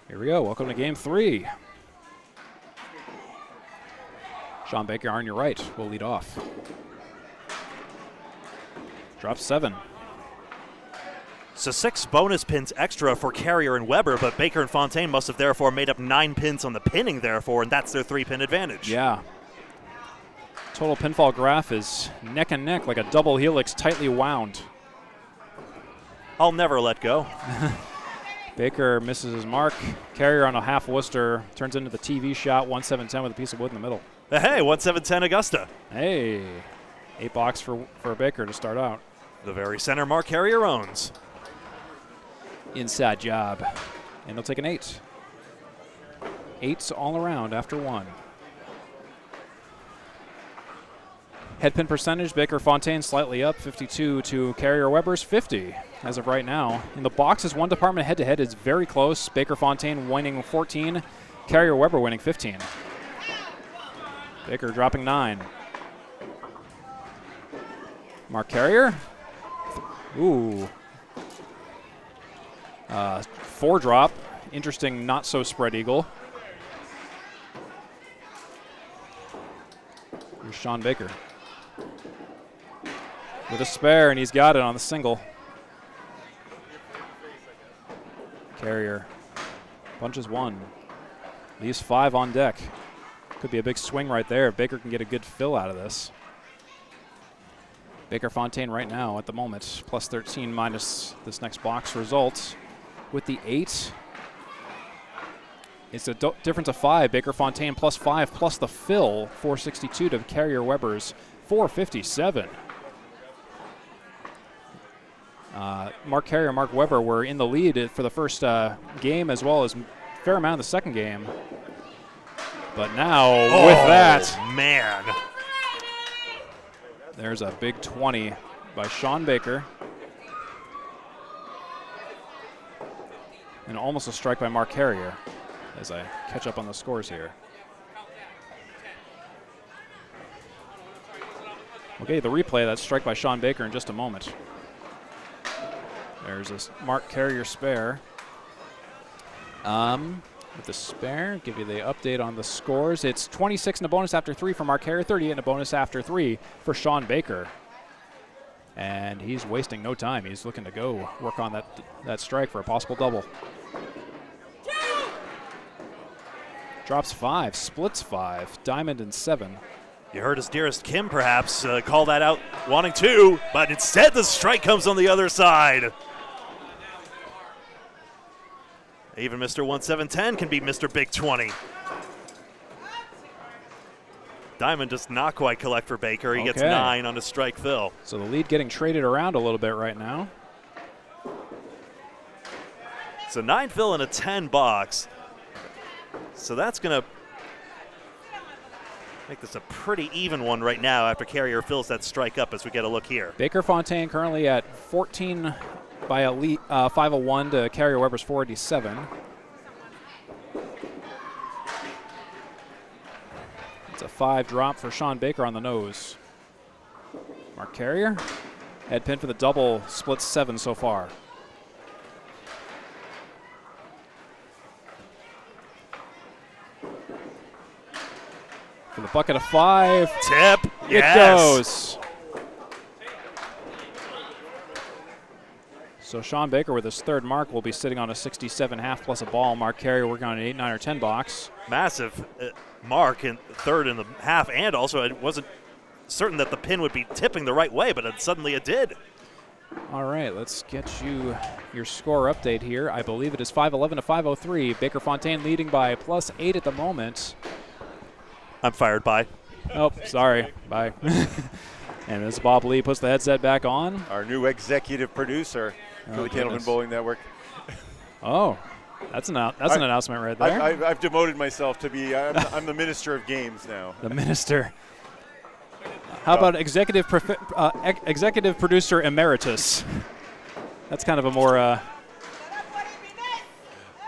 Here we go. Welcome to Game 3. Shawn Baker on your right will lead off. Drop 7. So 6 bonus pins extra for Carrier and Weber, but Baker and Fontaine must have therefore made up 9 pins on the pinning therefore, and that's their 3-pin advantage. Yeah. Total pinfall graph is neck and neck like a double helix tightly wound. I'll never let go. Baker misses his mark. Carrier on a half Worcester turns into the TV shot, 1-7-10 with a piece of wood in the middle. Hey, 1-7-10 Augusta. Hey, 8 box for Baker to start out. The very center Marc Carrier owns. Inside job, and he'll take an 8. 8s all around after 1. Head pin percentage, Baker Fontaine slightly up, 52 to Carrier Weber's 50 as of right now. In the boxes, one department head-to-head is very close. Baker Fontaine winning 14, Carrier Weber winning 15. Baker dropping 9. Marc Carrier. Ooh. 4 drop. Interesting, not so spread eagle. Here's Shawn Baker with a spare, and he's got it on the single. Carrier bunches 1, leaves 5 on deck. Could be a big swing right there if Baker can get a good fill out of this. Baker Fontaine right now at the moment +13 minus this next box result. With the 8, it's a difference of 5. Baker Fontaine +5 plus the fill, 462 to Carrier Weber's 457. Marc Carrier, Mark Weber were in the lead for the first game as well as a fair amount of the second game. But now with that, man, there's a big 20 by Shawn Baker. And almost a strike by Marc Carrier as I catch up on the scores here. Okay, the replay, that strike by Shawn Baker in just a moment. There's a Marc Carrier spare. With the spare, give you the update on the scores. It's 26 in a bonus after 3 for Marc Carrier, 38 in a bonus after 3 for Shawn Baker. And he's wasting no time. He's looking to go work on that strike for a possible double. Drops 5, splits 5, diamond and 7. You heard his dearest Kim perhaps call that out wanting 2, but instead the strike comes on the other side. Even Mr. 1-7-10 can beat Mr. Big 20. Diamond does not quite collect for Baker. He gets 9 on a strike fill. So the lead getting traded around a little bit right now. So 9 fill and a 10 box. So that's going to make this a pretty even one right now after Carrier fills that strike up as we get a look here. Baker Fontaine currently at 14 by a 501 to Carrier Weber's 487. It's a 5 drop for Shawn Baker on the nose. Marc Carrier, head pin for the double, splits 7 so far. For the bucket of 5. Tip, It goes. So Shawn Baker with his 3rd mark will be sitting on a 67.5 plus a ball. Marc Carrier working on an 8, 9, or 10 box. Massive mark in 3rd in the half, and also it wasn't certain that the pin would be tipping the right way, but suddenly it did. All right, let's get you your score update here. I believe it is 511 to 503. Baker Fontaine leading by +8 at the moment. I'm fired by. Oh, sorry. Bye. And as Bob Lee puts the headset back on. Our new executive producer for the Candlepin Bowling Network. Oh, that's an announcement right there. I've demoted myself to be, I'm the minister of games now. The minister. How about executive producer emeritus? That's kind of a more.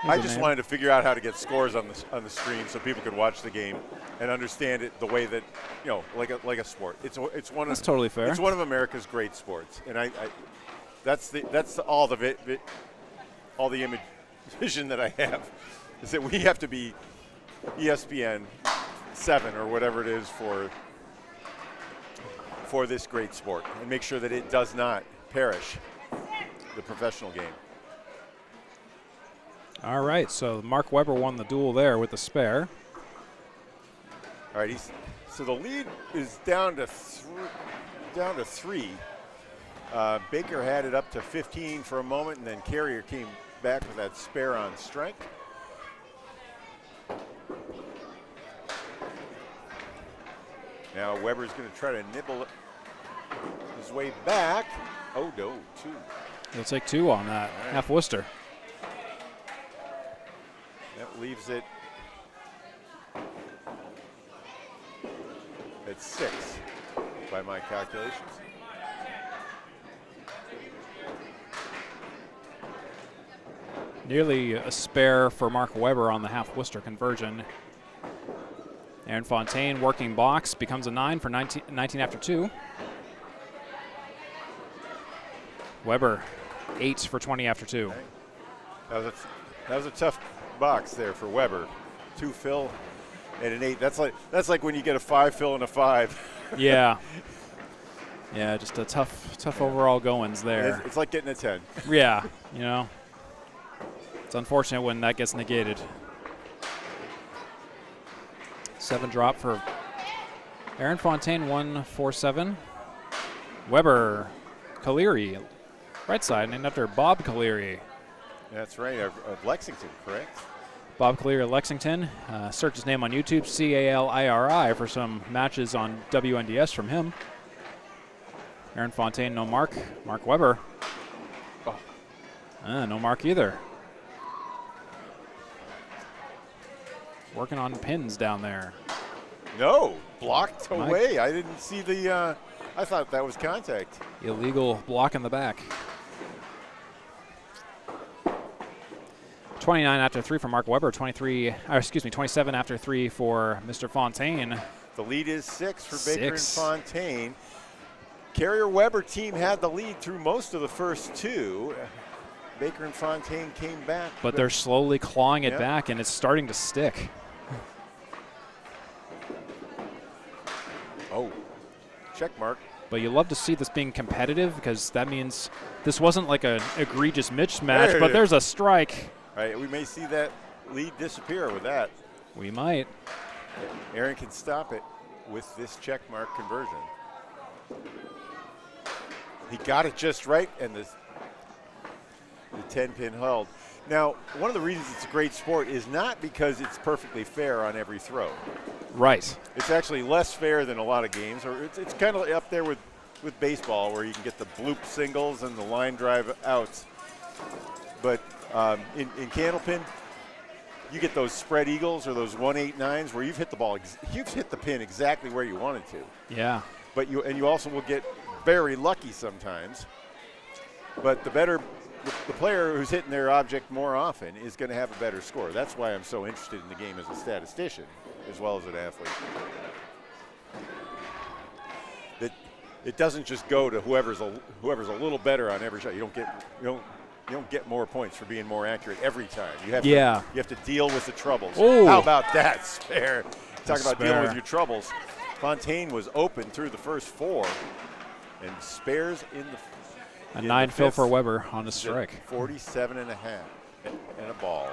I just wanted to figure out how to get scores on the screen so people could watch the game and understand it the way that, like a sport. It's one. That's totally fair. It's one of America's great sports, and that's all the vision that I have is that we have to be ESPN 7 or whatever it is for this great sport and make sure that it does not perish the professional game. All right, so Mark Webber won the duel there with the spare. All right, so the lead is down to three. Baker had it up to 15 for a moment, and then Carrier came back with that spare on strike. Now Webber's going to try to nibble his way back. Oh no, 2. He'll take 2 on that, right. Half Worcester. That leaves it at 6 by my calculations. Nearly a spare for Mark Webber on the half Worcester conversion. Aaron Fontaine working box, becomes a 9 for 19 after 2. Webber 8 for 20 after 2. Okay. That was a tough box there for Webber. 2 fill and an 8. That's like when you get a 5 fill and a 5. Yeah. Yeah, just a tough overall goings there. It's like getting a 10. Yeah, It's unfortunate when that gets negated. 7 drop for Aaron Fontaine, 1-4-7. Webber, Caleri, right side, named after Bob Caleri. That's right, of Lexington, correct? Bob Caleri of Lexington. Search his name on YouTube, Caliri, for some matches on WNDS from him. Aaron Fontaine, no mark. Mark Webber. Oh. No mark either. Working on pins down there. No, blocked away. I didn't see the, I thought that was contact. Illegal block in the back. 29 after 3 for Mark Webber, 27 after 3 for Mr. Fontaine. The lead is 6 for Baker and Fontaine. Carrier Webber team had the lead through most of the first 2. Baker and Fontaine came back. But they're slowly clawing it back, and it's starting to stick. Oh, check mark. But you love to see this being competitive because that means this wasn't like an egregious mismatch, but there's a strike. All right, we may see that lead disappear with that. We might. Aaron can stop it with this check mark conversion. He got it just right, and the 10-pin held. Now, one of the reasons it's a great sport is not because it's perfectly fair on every throw. Right. It's actually less fair than a lot of games, or it's kind of up there with baseball where you can get the bloop singles and the line drive outs. But in Candlepin, you get those spread eagles or those 1-8-9s where you've hit the ball, you've hit the pin exactly where you wanted to. Yeah. But you also will get very lucky sometimes. But the player who's hitting their object more often is going to have a better score. That's why I'm so interested in the game as a statistician as well as an athlete. That it doesn't just go to whoever's a little better on every shot. You don't get more points for being more accurate every time. You have to deal with the troubles. Ooh. How about that spare? Talk about dealing with your troubles. Fontaine was open through the first 4 and spares in the 9 fill for Webber on the strike. 47.5 and a ball.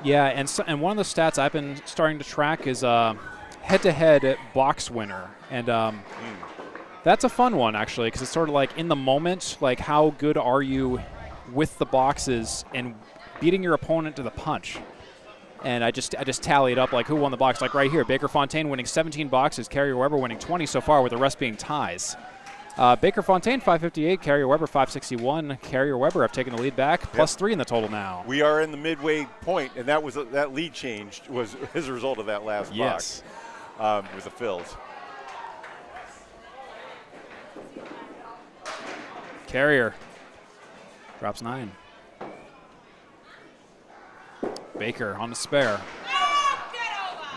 Yeah, and one of the stats I've been starting to track is head-to-head box winner, and that's a fun one actually because it's sort of like in the moment, like how good are you with the boxes and beating your opponent to the punch. And I just tallied up like who won the box. Like right here, Baker Fontaine winning 17 boxes, Carrier Weber winning 20 so far, with the rest being ties. Baker Fontaine 558, Carrier Weber 561. Carrier Weber have taken the lead back, plus 3 in the total now. We are in the midway point, and that lead change was as a result of that last box with the fills. Carrier drops 9. Baker on the spare.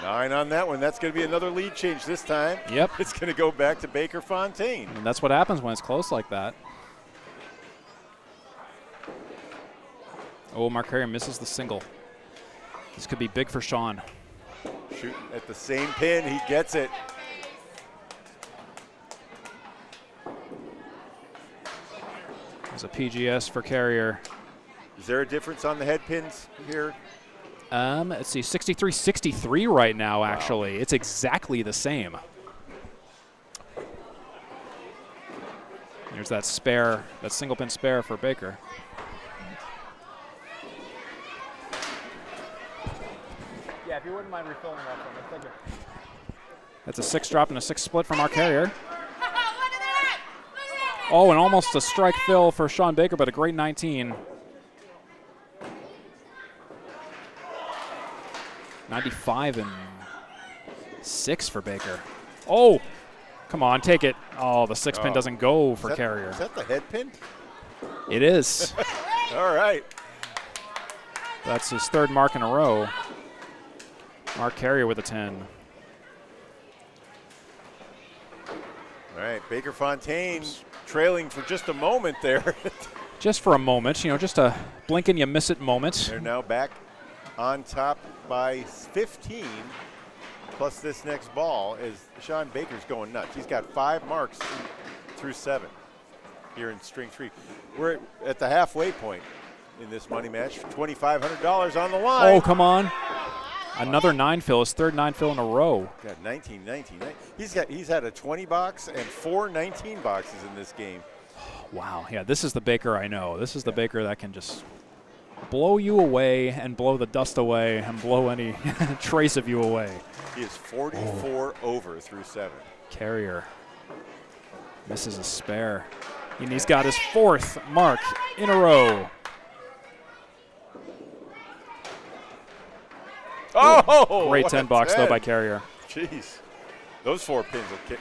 9 on that one. That's going to be another lead change this time. Yep. It's going to go back to Baker Fontaine. And that's what happens when it's close like that. Oh, Marc Carrier misses the single. This could be big for Shawn. Shooting at the same pin. He gets it. There's a PGS for Carrier. Is there a difference on the head pins here? Let's see, 63-63 right now, actually. It's exactly the same. There's that spare, that single pin spare for Baker. Yeah, if you wouldn't mind refilling that for me, thank you. That's a 6 drop and a 6 split from our Carrier. Oh, and almost a strike fill for Shawn Baker, but a great 19. 95 and 6 for Baker. Oh, come on, take it. Oh, the 6 pin doesn't go for Carrier. Is that the head pin? It is. All right. That's his 3rd mark in a row. Marc Carrier with a 10. All right, Baker Fontaine trailing for just a moment there. Just for a moment, you know, just a blink and you miss it moment. They're now back on top by 15, plus this next ball as Shawn Baker's going nuts. He's got 5 marks through 7 here in string 3. We're at the halfway point in this money match. $2,500 on the line. Oh, come on. Another 9 fill, his 3rd 9 fill in a row. Got 19. He's had a 20 box and 4 19 boxes in this game. Wow, yeah, this is the Baker I know. This is the Baker that can just blow you away and blow the dust away and blow any trace of you away. He is 44 over through 7. Carrier misses a spare. And he's got his 4th mark in a row. Oh! Great 10 box, though, by Carrier. Jeez. Those 4 pins will kick.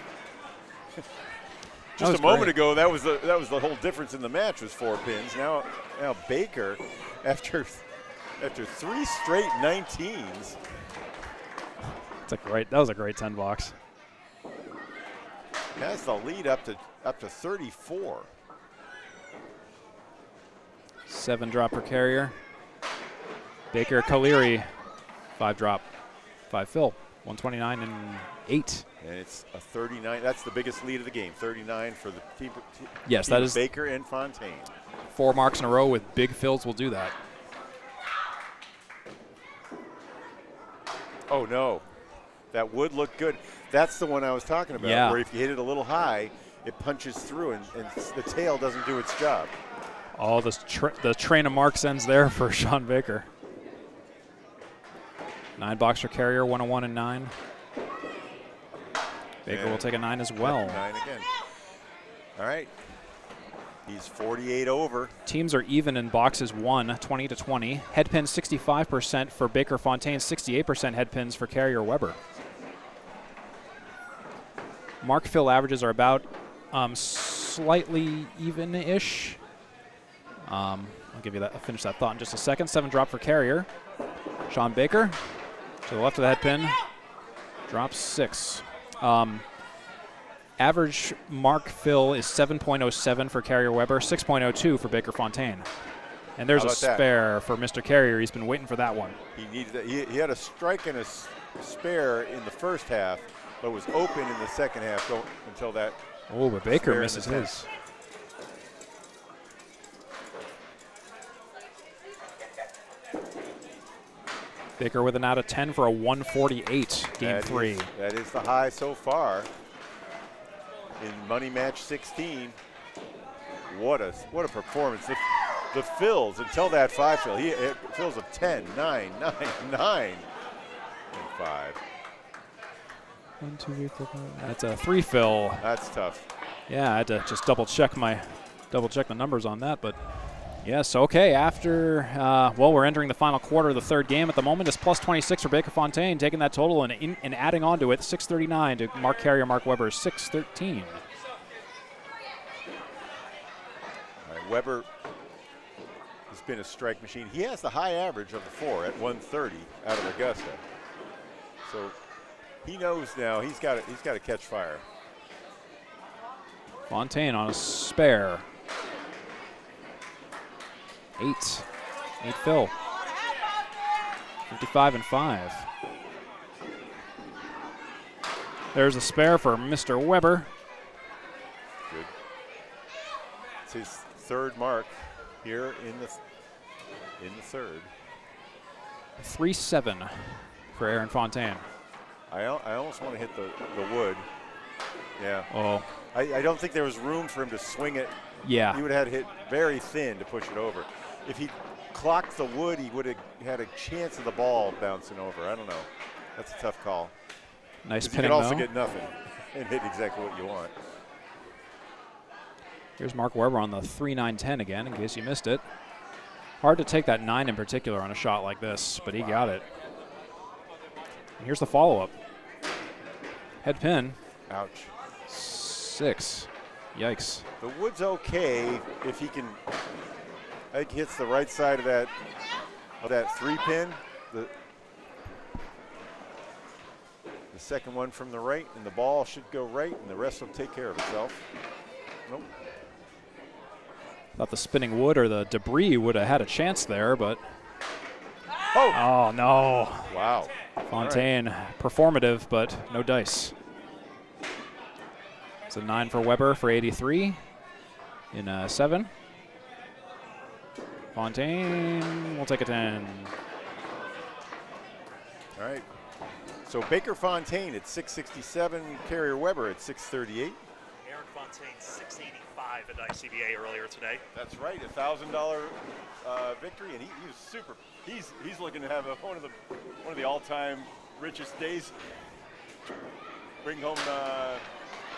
Just a great. moment ago, that was the whole difference in the match was 4 pins. Now Baker, after 3 straight 19s. That was a great 10 box. Has the lead up to 34. 7 drop for Carrier. Baker Caleri, 5 drop, 5 fill, 129 and 8. And it's a 39. That's the biggest lead of the game. 39 for the team. Yes, team that is Baker and Fontaine. 4 marks in a row with big fills will do that. Oh no, that would look good. That's the one I was talking about. Yeah. Where if you hit it a little high, it punches through and the tail doesn't do its job. Oh, the train of marks ends there for Shawn Baker. 9 box for Carrier, 101 and 9. Baker will take a 9 as well. 9 again. All right. He's 48 over. Teams are even in boxes 1, 20 to 20. Head pins 65% for Baker Fontaine, 68% head pins for Carrier Weber. Mark fill averages are about slightly even-ish. I'll give you that. I'll finish that thought in just a second. 7 drop for Carrier. Shawn Baker to the left of the head pin. Drops 6. Average mark fill is 7.07 for Carrier Weber, 6.02 for Baker Fontaine. And there's a spare for Mr. Carrier. He's been waiting for that one. He needed that. He had a strike and a spare in the first half, but was open in the second half until that. Oh, but Baker misses his. Baker with an out of 10 for a 148, game 3. That is the high so far in Money Match 16. What a performance. the fills until that 5 fill. He fills of 10, 9, 9, 9, and 5. 1, 2, 3, 4, 5. That's a 3 fill. That's tough. Yeah, I had to just double check the numbers on that, but yes, okay. After we're entering the final quarter of the third game at the moment. It's plus 26 for Baker Fontaine, taking that total and adding on to it 639 to Mark Carrier, Mark Weber's 613. All right, Weber has been a strike machine. He has the high average of the 4 at 130 out of Augusta. So he knows now he's got to catch fire. Fontaine on a spare. 8 fill. 55 and 5. There's a spare for Mr. Weber. Good. It's his third mark here in the third. 3-7 for Aaron Fontaine. I almost want to hit the wood. Yeah. Oh. I don't think there was room for him to swing it. Yeah. He would have had to hit very thin to push it over. If he clocked the wood, he would have had a chance of the ball bouncing over. I don't know. That's a tough call. Nice pinning. pinning, You could also though. get nothing and hit exactly what you want. Here's Mark Weber on the 3-9-10 again, in case you missed it. Hard to take that 9 in particular on a shot like this, but he got it. And here's the follow-up. Head pin. Ouch. 6. Yikes. The wood's okay if he can. I think he hits the right side of that 3 pin. The second one from the right, and the ball should go right, and the rest will take care of itself. Nope. Thought the spinning wood or the debris would have had a chance there, but Oh! oh no. Wow. Fontaine, performative, but no dice. It's a 9 for Weber for 83 in 7. Fontaine will take a 10. All right. So Baker Fontaine at 667, Carrier Weber at 638. Aaron Fontaine, 685 at ICBA earlier today. That's right, $1,000 victory, and he was super. He's looking to have one of the all-time richest days. Bring home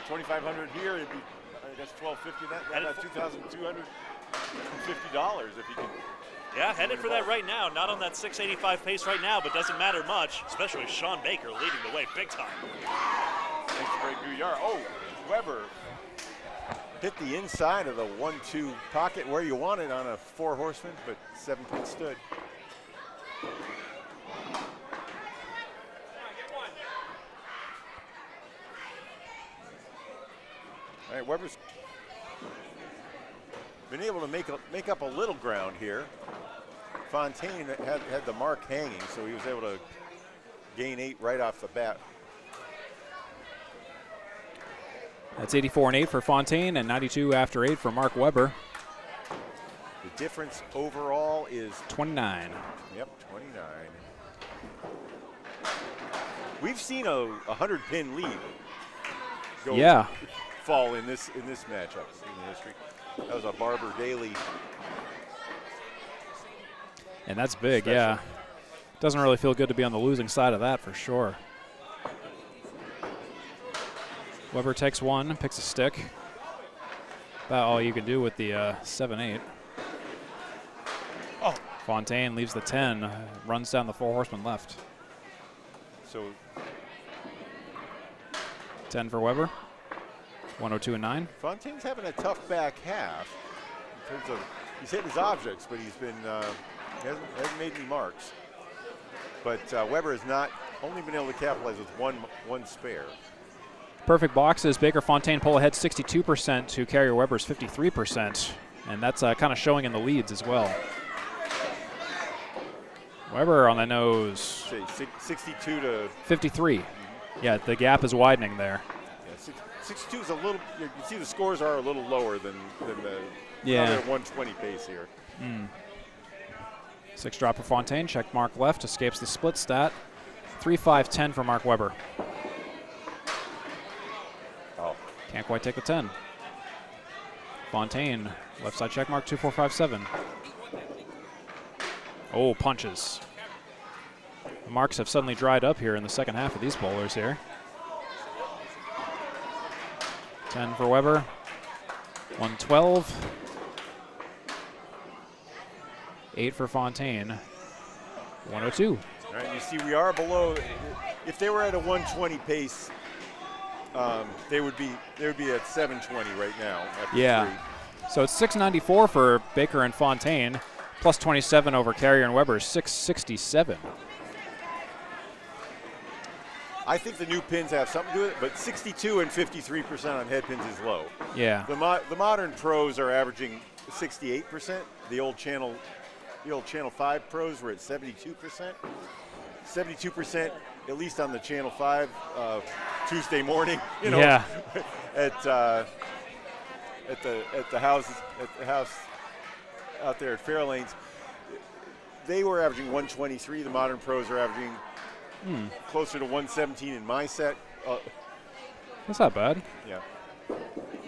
2,500 here. It'd be I guess $1,250. That's about $2,250 if he can. Yeah, headed for that right now. Not on that 685 pace right now, but doesn't matter much, especially with Shawn Baker leading the way big time. Thanks, Greg Gouillard. Oh, Weber hit the inside of the 1-2 pocket where you want it on a 4 horseman, but 7 pin stood. All right, Weber's been able to make up a little ground here. Fontaine had the mark hanging, so he was able to gain 8 right off the bat. That's 84 and 8 for Fontaine and 92 after 8 for Mark Weber. The difference overall is 29. Yep, 29. We've seen a 100-pin lead fall in this matchup in the history. That was a Barber Daly. And that's big, special. yeah. Doesn't really feel good to be on the losing side of that for sure. Weber takes 1, picks a stick. About all you can do with the 7-8. Oh. Fontaine leaves the 10, runs down the 4 horseman left. So 10 for Weber. 102 and 9. Fontaine's having a tough back half in terms of he's hitting his objects, but he's been hasn't made any marks. But Weber has not only been able to capitalize with one spare. Perfect boxes. Baker Fontaine pull ahead 62% to Carrier Weber's 53%, and that's kind of showing in the leads as well. Weber on the nose. 62 to 53. Yeah, the gap is widening there. Yeah, 62 is a little. You can see the scores are a little lower than the Yeah. 120 pace here. 6 drop for Fontaine. Check mark left. Escapes the split stat. 3-5-10 for Mark Weber. Oh. Can't quite take the 10. Fontaine, left side check mark, 2-4-5-7. Oh, punches. The marks have suddenly dried up here in the second half of these bowlers here. 10 for Weber. 112. 8 for Fontaine. 102. All right, you see we are below. If they were at a 120 pace, they would be at 720 right now. After Yeah. 3. So it's 694 for Baker and Fontaine, plus 27 over Carrier and Weber, 667. I think the new pins have something to do with it, but 62 and 53% on head pins is low. Yeah. The modern pros are averaging 68%. The old Channel 5 pros were at 72%. 72%, at least on the Channel 5 Tuesday morning. Yeah. at the house out there at Fairlanes, they were averaging 123. The modern pros are averaging closer to 117 in my set. That's not bad. Yeah,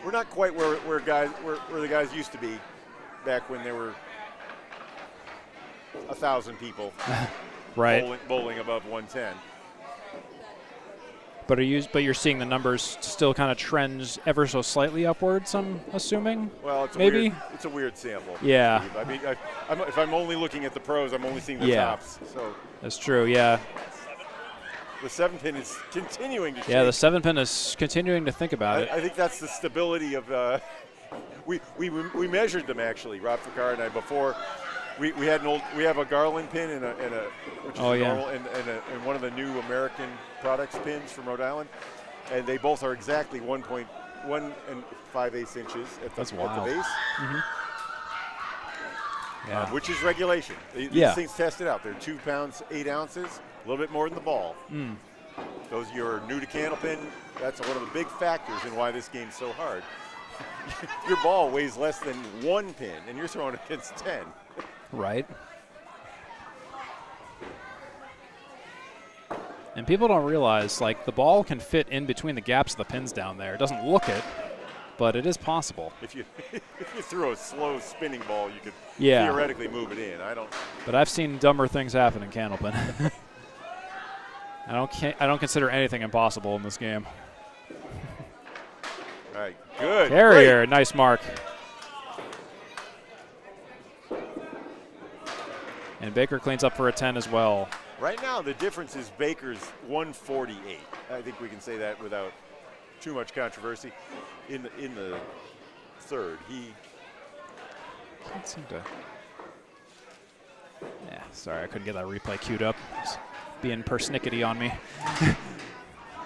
we're not quite where the guys used to be back when there were 1,000 people Right. bowling above 110. But you're seeing the numbers still kind of trends ever so slightly upwards, I'm assuming? Well, it's a weird sample. Yeah. Steve. I mean, if I'm only looking at the pros, I'm only seeing the tops. So that's true, yeah. the 7-pin is continuing to shake. Yeah, the 7-pin is continuing to think about it. I think that's the stability of we measured them actually, Rob Ficar and I, before. We have a Garland pin and which is normal and one of the new American products pins from Rhode Island, and they both are exactly 1.1 5/8 inches at the base. Mm-hmm. Yeah. Which is regulation. These things tested out. They're 2 pounds 8 ounces, a little bit more than the ball. Those you're new to candlepin, that's one of the big factors in why this game's so hard. Your ball weighs less than 1 pin, and you're throwing against 10. Right. And people don't realize, like, the ball can fit in between the gaps of the pins down there. It doesn't look it, but it is possible. If you threw a slow spinning ball, you could Yeah. theoretically move it in. But I've seen dumber things happen in Candlepin. I don't consider anything impossible in this game. All right, good. Carrier, Great. nice mark. And Baker cleans up for a 10 as well. Right now, the difference is Baker's 148. I think we can say that without too much controversy. In the third, he Can't seem to. Yeah, sorry, I couldn't get that replay queued up. It's being persnickety on me.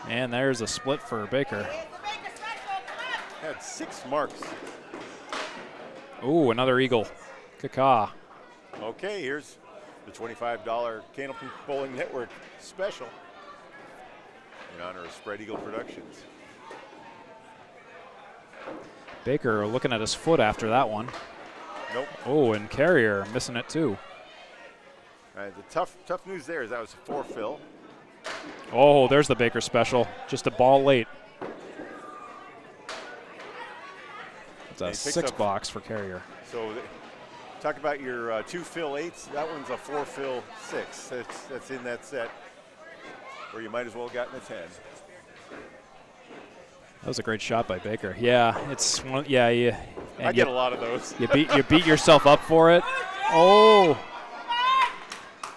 And there's a split for Baker. had 6 marks. Ooh, another eagle. Caca. Okay, here's the $25 Candlepin Bowling Network special in honor of Spread Eagle Productions. Baker looking at his foot after that one. Nope. Oh, and Carrier missing it too. All right, the tough news there is that was a 4-fill. Oh, there's the Baker special. Just a ball late. It's a 6-box for Carrier. So talk about your 2-fill 8s. That one's a 4-fill 6. That's in that set where you might as well have gotten a 10. That was a great shot by Baker. Yeah, it's one. Yeah, yeah. I get a lot of those. You beat yourself up for it. Oh.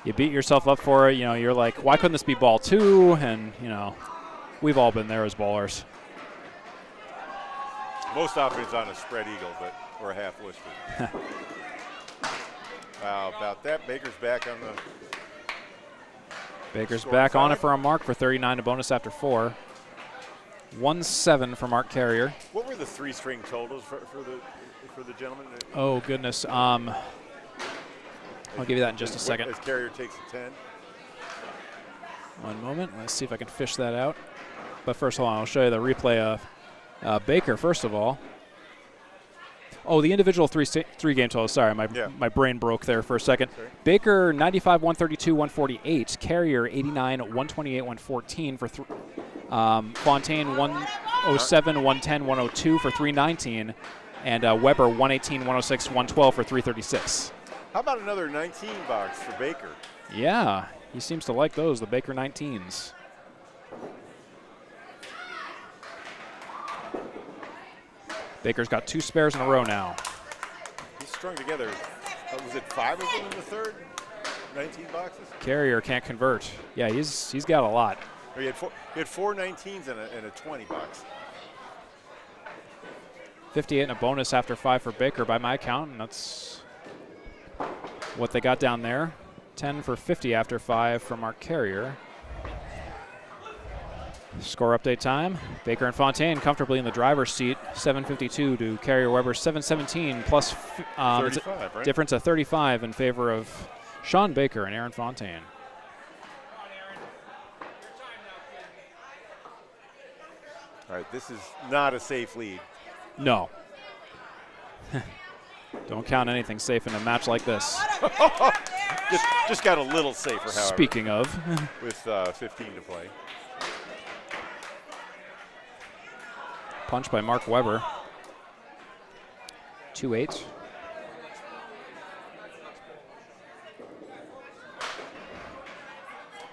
You beat yourself up for it. You know, you're like, why couldn't this be ball 2? And, you know, we've all been there as bowlers. Most often it's on a spread eagle, or a half whisper. How about that? Baker's back on the. Baker's back on it for a mark for 39 to bonus after 4. 1-7 for Marc Carrier. What were the 3-string totals for the gentleman? Oh goodness. I'll give you that in just a second. As Carrier takes a 10. One moment. Let's see if I can fish that out. But first, hold on. I'll show you the replay of Baker. First of all. Oh, the individual three-game totals. Sorry, my brain broke there for a second. Sorry. Baker 95, 132, 148. Carrier 89, 128, 114 for Fontaine 107, 110, 102 for 319, and Weber 118, 106, 112 for 336. How about another 19 box for Baker? Yeah, he seems to like those, the Baker 19s. Baker's got 2 spares in a row now. He's strung together, was it 5 of them in the third? 19 boxes? Carrier can't convert. Yeah, he's got a lot. Or he had four 19s and a 20 box. 58 and a bonus after 5 for Baker by my count, and that's what they got down there. 10 for 50 after 5 for Marc Carrier. Score update time. Baker and Fontaine comfortably in the driver's seat, 752 to Carrier Weber, 717 plus 35, right? difference of 35 in favor of Shawn Baker and Aaron Fontaine. All right, this is not a safe lead. No. Don't count anything safe in a match like this. just got a little safer, however. Speaking of. With 15 to play. Punch by Mark Weber. 2-8.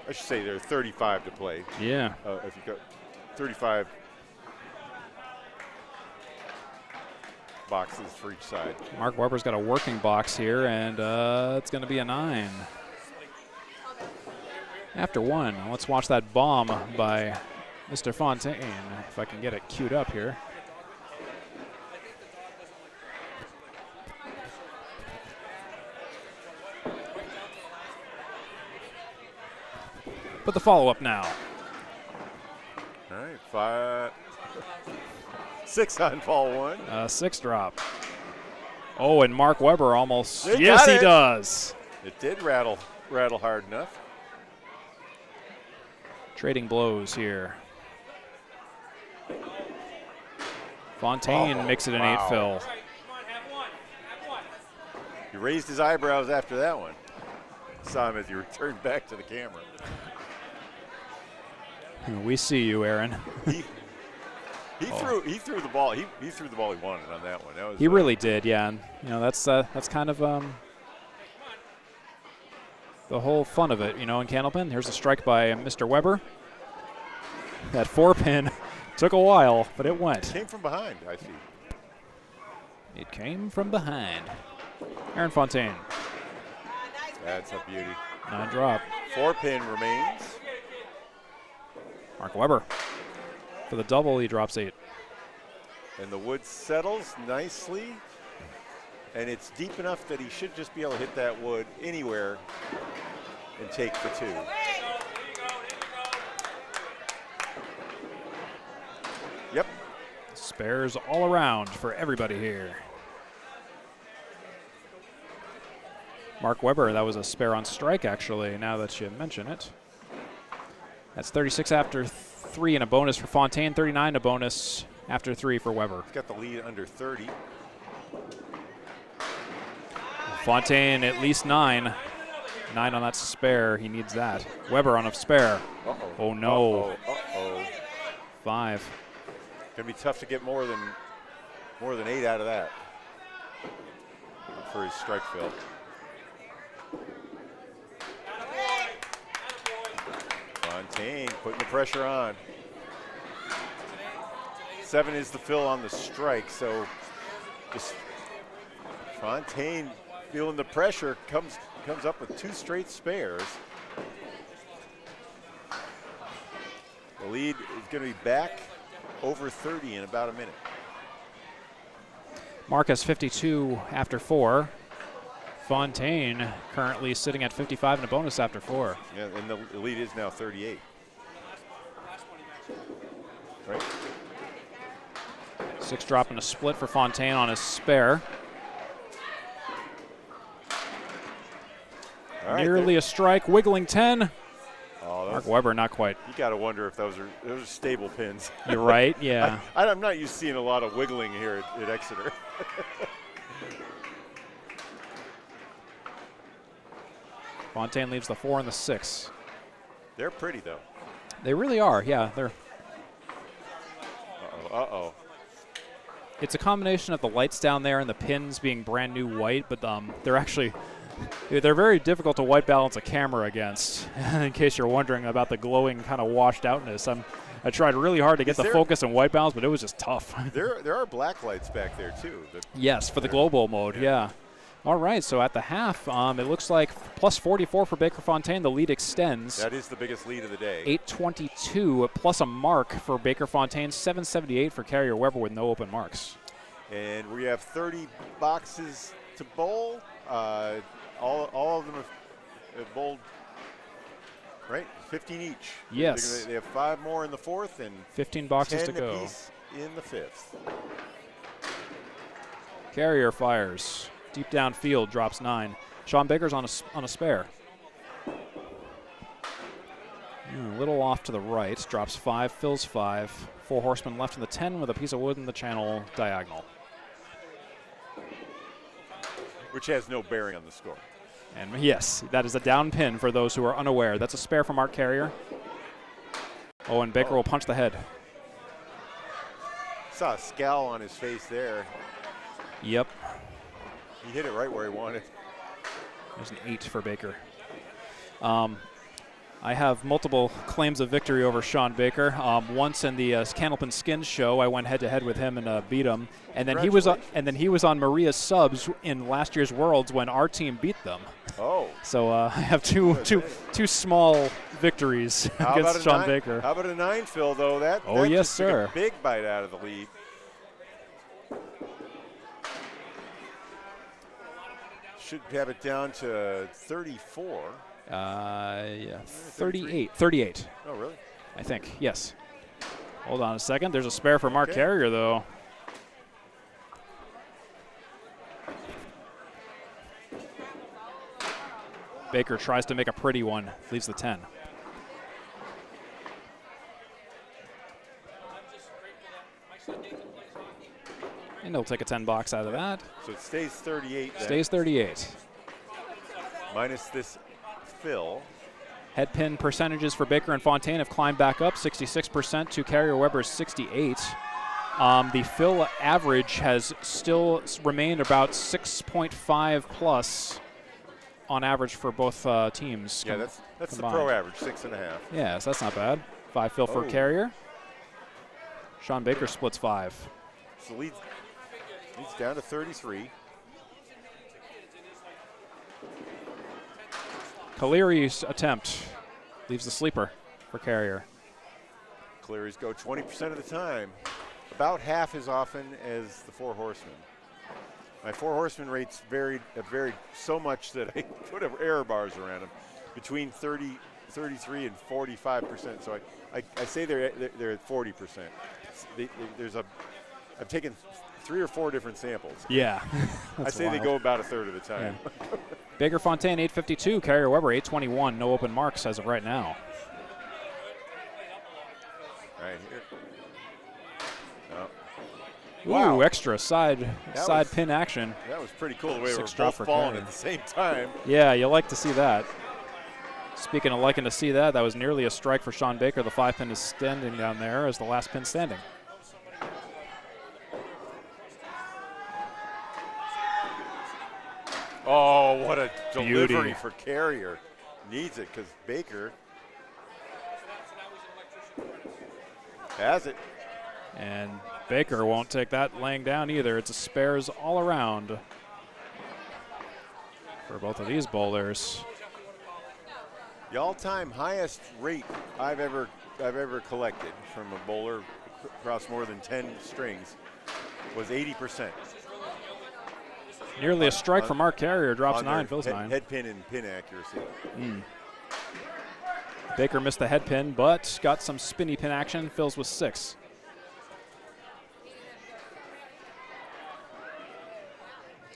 I should say there are 35 to play. Yeah. If you got 35 boxes for each side. Mark Weber's got a working box here, and it's going to be a 9. After 1, let's watch that bomb by Mr. Fontaine, if I can get it queued up here. But the follow-up now. All right, 5, 6 on fall 1. 6 drop. Oh, and Mark Weber almost. They Yes, got he it. does. It did rattle hard enough. Trading blows here. Fontaine makes it an 8 fill. He raised his eyebrows after that one. Saw him as he returned back to the camera. We see you, Aaron. He threw the ball. He threw the ball he wanted on that one. That was, He really did, yeah. And, you know, that's kind of the whole fun of it, you know, in Candlepin. Here's a strike by Mr. Weber. That 4-pin took a while, but it went. Came from behind, I see. It came from behind. Aaron Fontaine. That's a beauty. 9 drop. 4-pin remains. Mark Weber. For the double, he drops 8. And the wood settles nicely. And it's deep enough that he should just be able to hit that wood anywhere and take the 2. Yep. Spares all around for everybody here. Mark Weber, that was a spare on strike, actually, now that you mention it. That's 36 after 3 and a bonus for Fontaine, 39 a bonus after 3 for Weber. He's got the lead under 30. Fontaine at least 9. 9 on that spare. He needs that. Weber on a spare. Uh-oh. Oh, no. Uh-oh. 5. Gonna be tough to get more than 8 out of that for his strike fill. Fontaine putting the pressure on. 7 is the fill on the strike, so just Fontaine feeling the pressure comes up with 2 straight spares. The lead is going to be back over 30 in about a minute. Marc has 52 after 4. Fontaine currently sitting at 55 and a bonus after 4. Yeah, and the lead is now 38. Right? 6 drop and a split for Fontaine on his spare. All right, Nearly a strike, wiggling 10. Oh, Mark Weber, not quite. You got to wonder if those are stable pins. You're right, yeah. I'm not used to seeing a lot of wiggling here at Exeter. Fontaine leaves the 4 and the 6. They're pretty, though. They really are, yeah. They're. Uh-oh. It's a combination of the lights down there and the pins being brand new white, but they're actually They're very difficult to white balance a camera against, in case you're wondering about the glowing kind of washed outness. I tried really hard to get the focus and white balance, but it was just tough. There are black lights back there, too. Yes, for the global mode, yeah. All right, so at the half, it looks like plus 44 for Baker Fontaine. The lead extends. That is the biggest lead of the day. 822 plus a mark for Baker Fontaine. 778 for Carrier Weber with no open marks. And we have 30 boxes to bowl. All of them have bowled, right? 15 each. Yes. They have 5 more in the fourth and 15 boxes 10 to go. apiece in the fifth. Carrier fires. Deep downfield, drops 9. Shawn Baker's on a spare. A little off to the right, drops 5, fills 5. 4 horsemen left in the 10 with a piece of wood in the channel diagonal. Which has no bearing on the score. And yes, that is a down pin for those who are unaware. That's a spare for Marc Carrier. Oh, and Baker will punch the head. Saw a scowl on his face there. Yep. He hit it right where he wanted. There's an 8 for Baker. I have multiple claims of victory over Shawn Baker. Once in the Candlepin Skins show, I went head-to-head with him and beat him. And then he was on Maria's subs in last year's Worlds when our team beat them. Oh. So I have two small victories against Shawn Baker. How about a 9 fill though? That yes, just sir. Took a big bite out of the lead. Should have it down to 34. Yeah, 38. Oh, really? I think, yes. Hold on a second. There's a spare for Marc Carrier, though. Baker tries to make a pretty one, leaves the 10. And he'll take a 10 box out of that. So it stays 38 then. Stays 38. Minus this fill. Head pin percentages for Baker and Fontaine have climbed back up, 66% to Carrier Weber's 68. The fill average has still remained about 6.5 plus on average for both teams. Yeah, that's combined. The pro average, 6.5. Yeah, so that's not bad. 5 fill for Carrier. Shawn Baker splits 5. So leads down to 33. Cleary's attempt leaves the sleeper for Carrier. Cleary's go 20% of the time. About half as often as the 4 horsemen. My 4 horsemen rates have varied so much that I put error bars around them between 33 and 45%. So I say they're at 40%. I've taken 3 or 4 different samples. Yeah. I say wild. They go about a third of the time. Yeah. Baker Fontaine 852, Carrier Weber 821. No open marks as of right now. Right here. Ooh, wow. Extra side pin action. That was pretty cool the way we were drop both falling at the same time. Yeah, you like to see that. Speaking of liking to see that, that was nearly a strike for Shawn Baker. The 5 pin is standing down there as the last pin standing. Oh, what a delivery Beauty. for Carrier. Needs it because Baker has it. And Baker won't take that laying down either. It's a spares all around for both of these bowlers. The all-time highest rate I've ever collected from a bowler across more than 10 strings was 80%. Nearly a strike for Marc Carrier. Drops 9, fills 9. Head pin and pin accuracy. Baker missed the head pin, but got some spinny pin action. Fills with 6.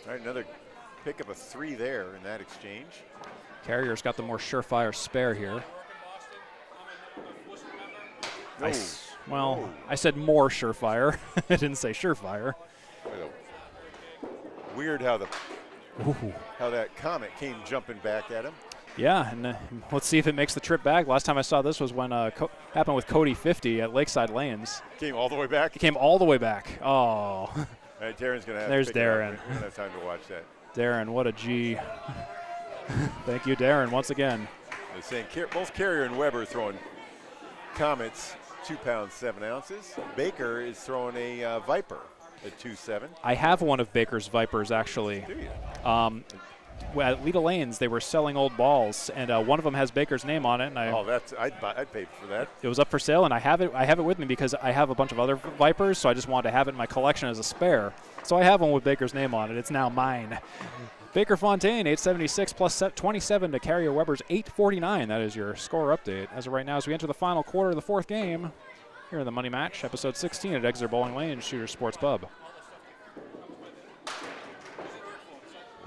All right, another pick up a 3 there in that exchange. Carrier's got the more surefire spare here. No. I said more surefire. I didn't say surefire. Weird how that Comet came jumping back at him. Yeah, and let's see if it makes the trip back. Last time I saw this was when happened with Cody 50 at Lakeside Lanes. Came all the way back? It came all the way back. Oh. All right, Darren's going to have There's to pick Darren. it up. We don't have time to watch that. Darren, what a G. Thank you, Darren, once again. They're saying both Carrier and Weber throwing Comets 2 pounds 7 ounces. Baker is throwing a Viper at 2.7. I have one of Baker's Vipers, actually. Do you? Well, at Lita Lanes, they were selling old balls, and one of them has Baker's name on it. And I'd pay for that. It was up for sale, and I have it with me because I have a bunch of other Vipers, so I just wanted to have it in my collection as a spare. So I have one with Baker's name on it. It's now mine. Baker Fontaine, 876 plus 27 to Carrier Weber's 849. That is your score update. As of right now, as we enter the final quarter of the fourth game, here in the Money Match, episode 16 at Exeter Bowling Lane Shooter Sports Pub.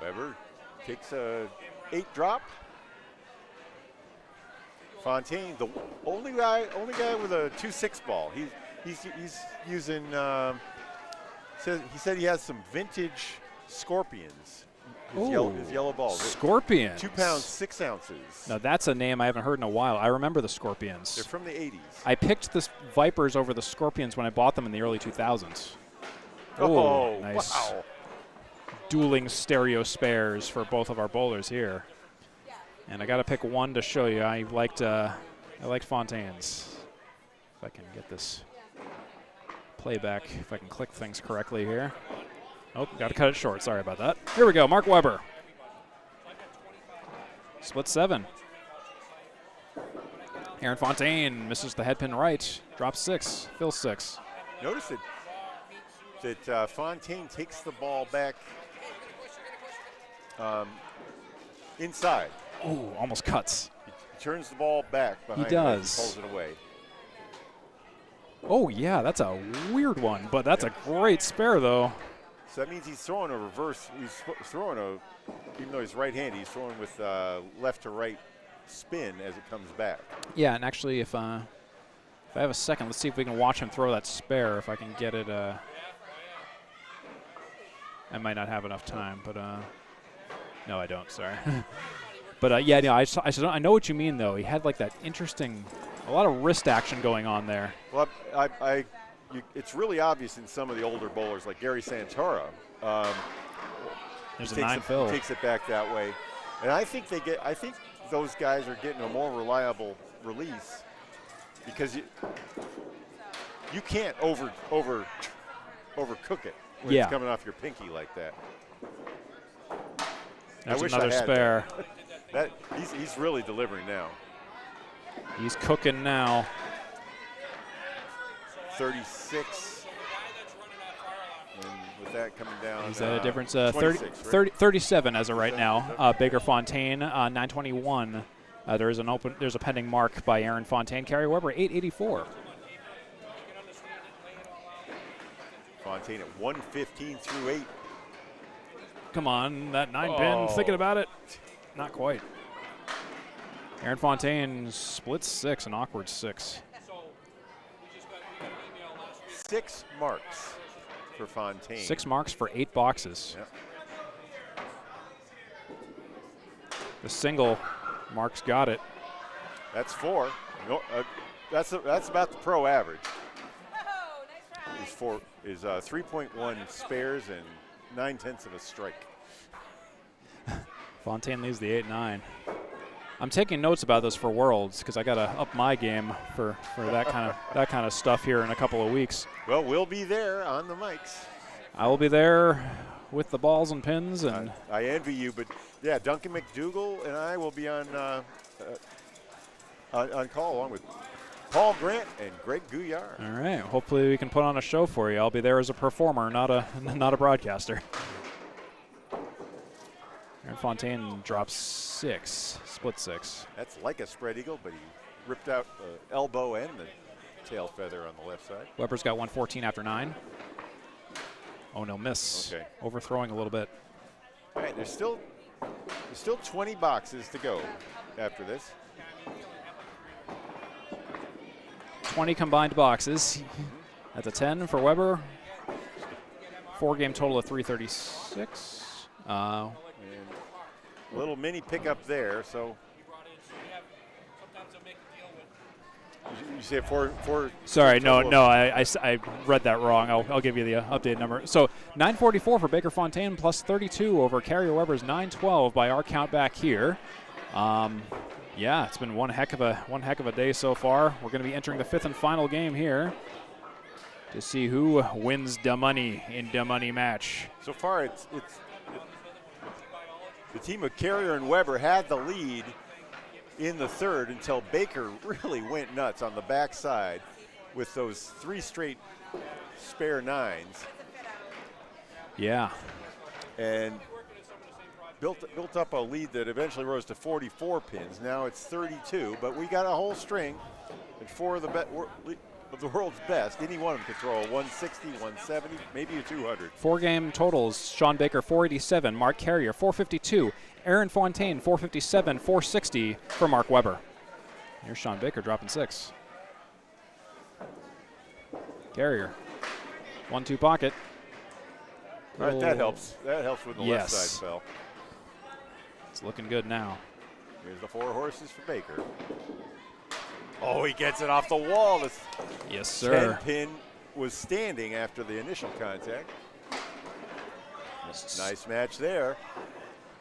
Weber takes a 8 drop. Fontaine, the only guy with a 2.6 ball. He's using. He said he has some vintage Scorpions. His yellow ball. Scorpions. 2 pounds 6 ounces. Now that's a name I haven't heard in a while. I remember the Scorpions. They're from the 80s. I picked the Vipers over the Scorpions when I bought them in the early 2000s. Oh, nice. Wow. Dueling stereo spares for both of our bowlers here. And I got to pick one to show you. I liked Fontaine's. If I can get this playback, if I can click things correctly here. Oh, got to cut it short. Sorry about that. Here we go. Mark Weber. Split 7. Aaron Fontaine misses the head pin right. Drops 6. Fills 6. Notice that Fontaine takes the ball back inside. Ooh, almost cuts. He turns the ball back behind He does. him and pulls it away. Oh, yeah, that's a weird one, but that's a great spare, though. So that means he's throwing a reverse. He's throwing even though he's right-handed, he's throwing with left to right spin as it comes back. Yeah, and actually, if I have a second, let's see if we can watch him throw that spare. If I can get it, I might not have enough time, but no, I don't. Sorry. But yeah, no, I know what you mean though. He had like that interesting, a lot of wrist action going on there. Well, it's really obvious in some of the older bowlers like Gary Santora. There's a 9 fill. Takes it back that way, and I think those guys are getting a more reliable release because you can't overcook it when it's coming off your pinky like that. There's I wish another I had spare. That he's really delivering now. He's cooking now. 36. And with that coming down, He's at a difference 37 as of right 37, now. Baker Fontaine 921. There's a pending mark by Aaron Fontaine. Carrier Weber 884. Fontaine at 115 through 8. Come on, that 9 pin. Thinking about it, not quite. Aaron Fontaine splits 6, an awkward 6. 6 marks for Fontaine. 6 marks for 8 boxes. Yep. The single, Mark's got it. That's 4. No, that's about the pro average. Is 3.1 spares and 9/10 of a strike. Fontaine leaves the 8-9. I'm taking notes about this for Worlds because I got to up my game for that kind of stuff here in a couple of weeks. Well, we'll be there on the mics. I will be there with the balls and pins, and I envy you, but yeah, Duncan McDougall and I will be on call along with Paul Grant and Greg Gouillard. all right. Hopefully we can put on a show for you. I'll be there as a performer, not a broadcaster. Aaron Fontaine drops 6, split 6. That's like a spread eagle, but he ripped out the elbow and the tail feather on the left side. Weber's got 114 after 9. Oh no, miss. Okay. Overthrowing a little bit. All right, there's still 20 boxes to go after this. 20 combined boxes. That's a 10 for Weber. 4-game total of 336. And a little mini pickup there, so You say four. Sorry, no, I read that wrong. I'll give you the updated number. So 944 for Baker Fontaine plus 32 over Carrier Weber's 912 by our count back here. Yeah, it's been one heck of a day so far. We're going to be entering the 5th and final game here to see who wins the money in the money match. So far, it's the team of Carrier and Weber had the lead in the 3rd until Baker really went nuts on the backside with those 3 straight spare 9s. Yeah. And built up a lead that eventually rose to 44 pins. Now it's 32, but we got a whole string and 4 of the world's best. Any one of them could throw a 160, 170, maybe a 200. 4-game totals: Shawn Baker 487, Marc Carrier 452, Aaron Fontaine 457, 460 for Mark Weber. Here's Shawn Baker dropping 6. Carrier, 1-2 pocket. All right, that helps. That helps when the left side fell. It's looking good now. Here's the 4 horses for Baker. Oh, he gets it off the wall. This yes, sir. 10 pin was standing after the initial contact. Nice match there.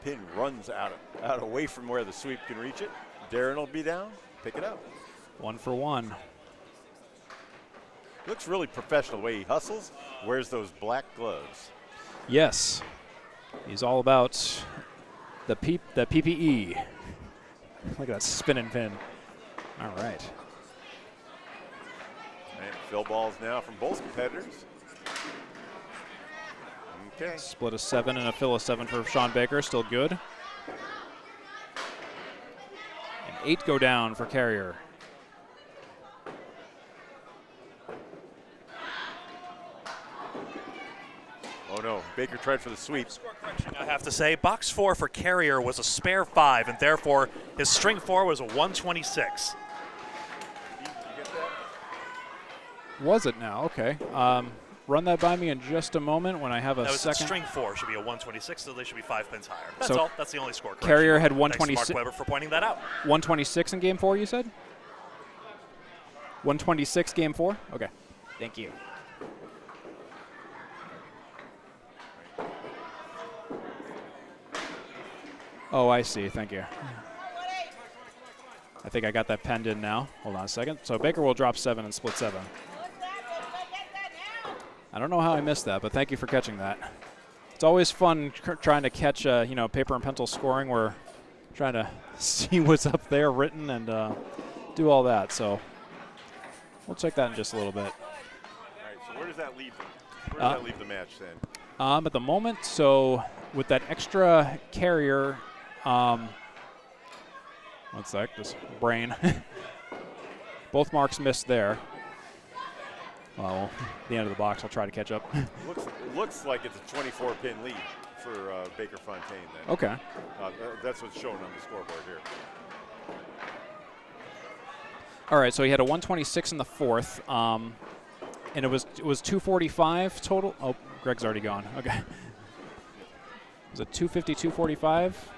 Pin runs out away from where the sweep can reach it. Darren will be down. Pick it up. 1 for 1. Looks really professional the way he hustles. Wears those black gloves. Yes. He's all about the PPE. Look at that spinning pin. All right. And fill balls now from both competitors. Okay. Split a 7 and a fill of 7 for Shawn Baker. Still good. And 8 go down for Carrier. Oh no, Baker tried for the sweep. Score correction, I have to say, box 4 for Carrier was a spare 5, and therefore his string 4 was a 126. Did you get that? Was it now? Okay. Run that by me in just a moment when I have a That was second. string 4 should be a 126, so they should be 5 pins higher. That's So all. That's the only score correction. Carrier had Thanks 126. to Mark Weber for pointing that out. 126 in game 4, you said? 126 game 4? Okay. Thank you. Oh, I see. Thank you. I think I got that penned in now. Hold on a second. So Baker will drop 7 and split 7. I don't know how I missed that, but thank you for catching that. It's always fun trying to catch, paper and pencil scoring. We're trying to see what's up there written and do all that. So we'll check that in just a little bit. All right, so where does that leave them? Where does that leave the match then? At the moment, so with that extra Carrier, one sec, just brain. Both marks missed there. Well, the end of the box, I'll try to catch up. Looks like it's a 24-pin lead for Baker Fontaine then. Okay. That's what's shown on the scoreboard here. All right, so he had a 126 in the 4th, and it was 245 total. Oh, Greg's already gone. Okay. Was it 250, 245?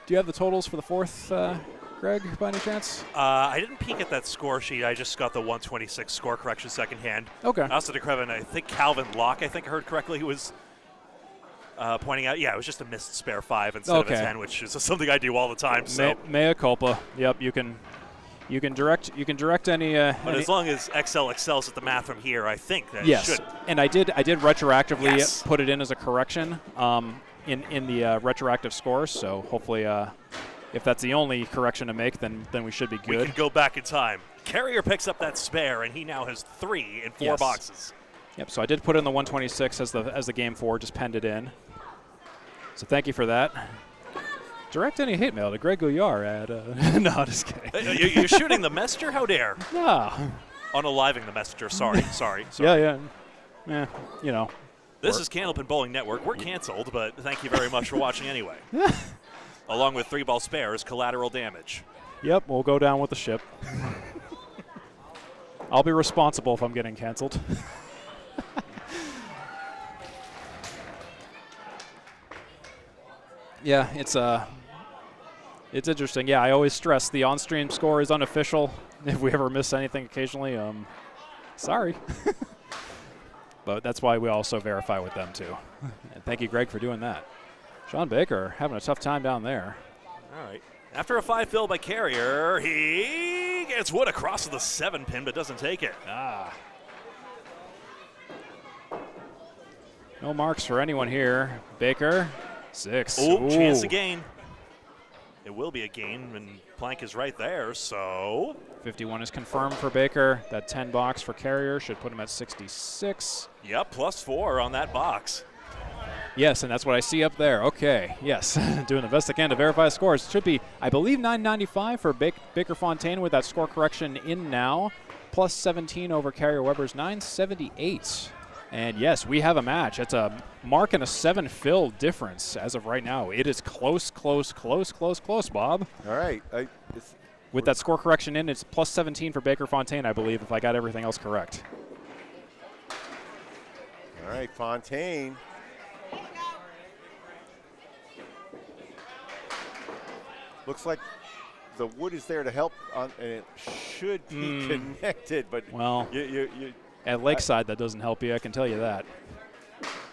Do you have the totals for the 4th, Greg, by any chance? I didn't peek at that score sheet. I just got the 126 score correction secondhand. Okay. Also to Krevin, I think Calvin Locke, I think I heard correctly, was pointing out, it was just a missed spare 5 instead of a 10, which is something I do all the time. So mea culpa. Yep, you can direct any. But as long as XL excels at the math from here, I think that yes. it should. And I did retroactively put it in as a correction in the retroactive scores. So hopefully, if that's the only correction to make, then we should be good. We can go back in time. Carrier picks up that spare, and he now has 3 in 4 boxes. Yep. So I did put in the 126 as the game 4, just penned it in. So thank you for that. Direct any hate mail to Greg Gouillard at. No, just kidding. You're shooting the messenger? How dare? No. Unaliving the messenger. Sorry. Yeah. This is Candlepin Bowling Network. We're canceled, but thank you very much for watching anyway. Along with 3-ball spares, collateral damage. Yep, we'll go down with the ship. I'll be responsible if I'm getting canceled. Yeah, it's It's interesting. Yeah, I always stress the on-stream score is unofficial. If we ever miss anything occasionally, sorry. But that's why we also verify with them, too. And thank you, Greg, for doing that. Shawn Baker having a tough time down there. All right. After a 5 fill by Carrier, he gets Wood across to the 7 pin, but doesn't take it. No marks for anyone here. Baker, 6. Oh, chance to gain. It will be a gain, and Plank is right there, so. 51 is confirmed for Baker. That 10 box for Carrier should put him at 66. Yep, +4 on that box. Yes, and that's what I see up there. Okay, yes. Doing the best I can to verify scores. Should be, I believe, 995 for Baker Fontaine with that score correction in now. +17 over Carrier Weber's 978. And yes, we have a match. It's a Marc and a 7 fill difference as of right now. It is close, Bob. All right. With that score correction in, it's +17 for Baker Fontaine, I believe, if I got everything else correct. All right, Fontaine. Looks like the wood is there to help, and it should be connected, but well, you at Lakeside, that doesn't help you, I can tell you that.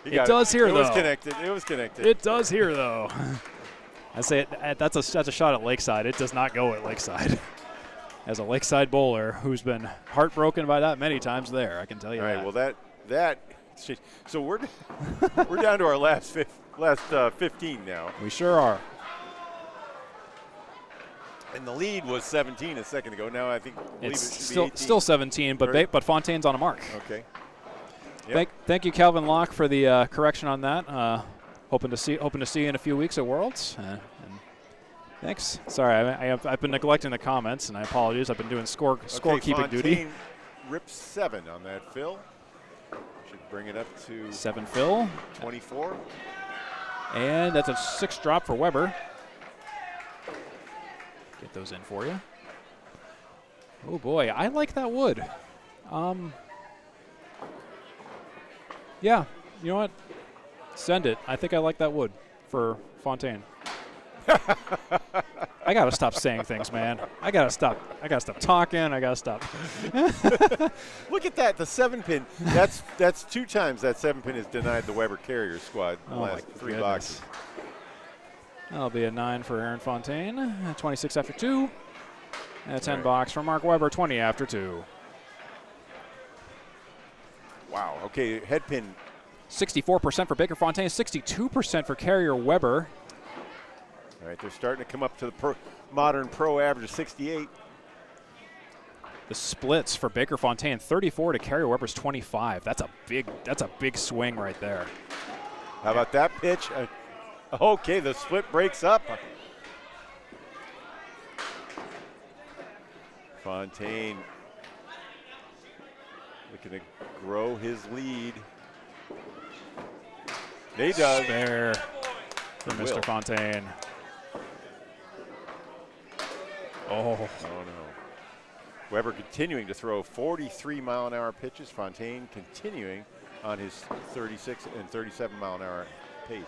It does here, though. It was connected. It was connected. It does here, though. I say that's a shot at Lakeside. It does not go at Lakeside. As a Lakeside bowler who's been heartbroken by that many times there, I can tell you that. All right, well, that so we're down to our last 15 now. We sure are. And the lead was 17 a second ago. Now I think It's it should be 18. still 17, but Fontaine's on a mark. Okay. Yep. Thank you, Calvin Locke, for the correction on that. Hoping to see you in a few weeks at Worlds. And thanks. Sorry, I've been neglecting the comments, and I apologize. I've been doing scorekeeping duty. Rips 7 on that fill. Should bring it up to 7 fill. 24. And that's a 6 drop for Weber. Get those in for you. Oh boy, I like that wood. Yeah, you know what? Send it. I think I like that wood for Fontaine. I gotta stop saying things, man. I gotta stop talking. I gotta stop. Look at that, the 7 pin. That's 2 times that 7 pin has denied the Weber Carrier squad in the last 3 boxes. That'll be a 9 for Aaron Fontaine. 26 after 2. And a 10 box for Marc Weber. 20 after 2. Wow. Okay, head pin. 64% for Baker Fontaine. 62% for Carrier Weber. All right, they're starting to come up to the modern pro average of 68. The splits for Baker Fontaine, 34 to Carrier Weber's 25. That's a big swing right there. How about that pitch? Okay, the split breaks up. Fontaine looking to grow his lead. He does. Spare for Mr. Fontaine. Oh no. Weber continuing to throw 43-mile-an-hour pitches. Fontaine continuing on his 36 and 37-mile-an-hour pace.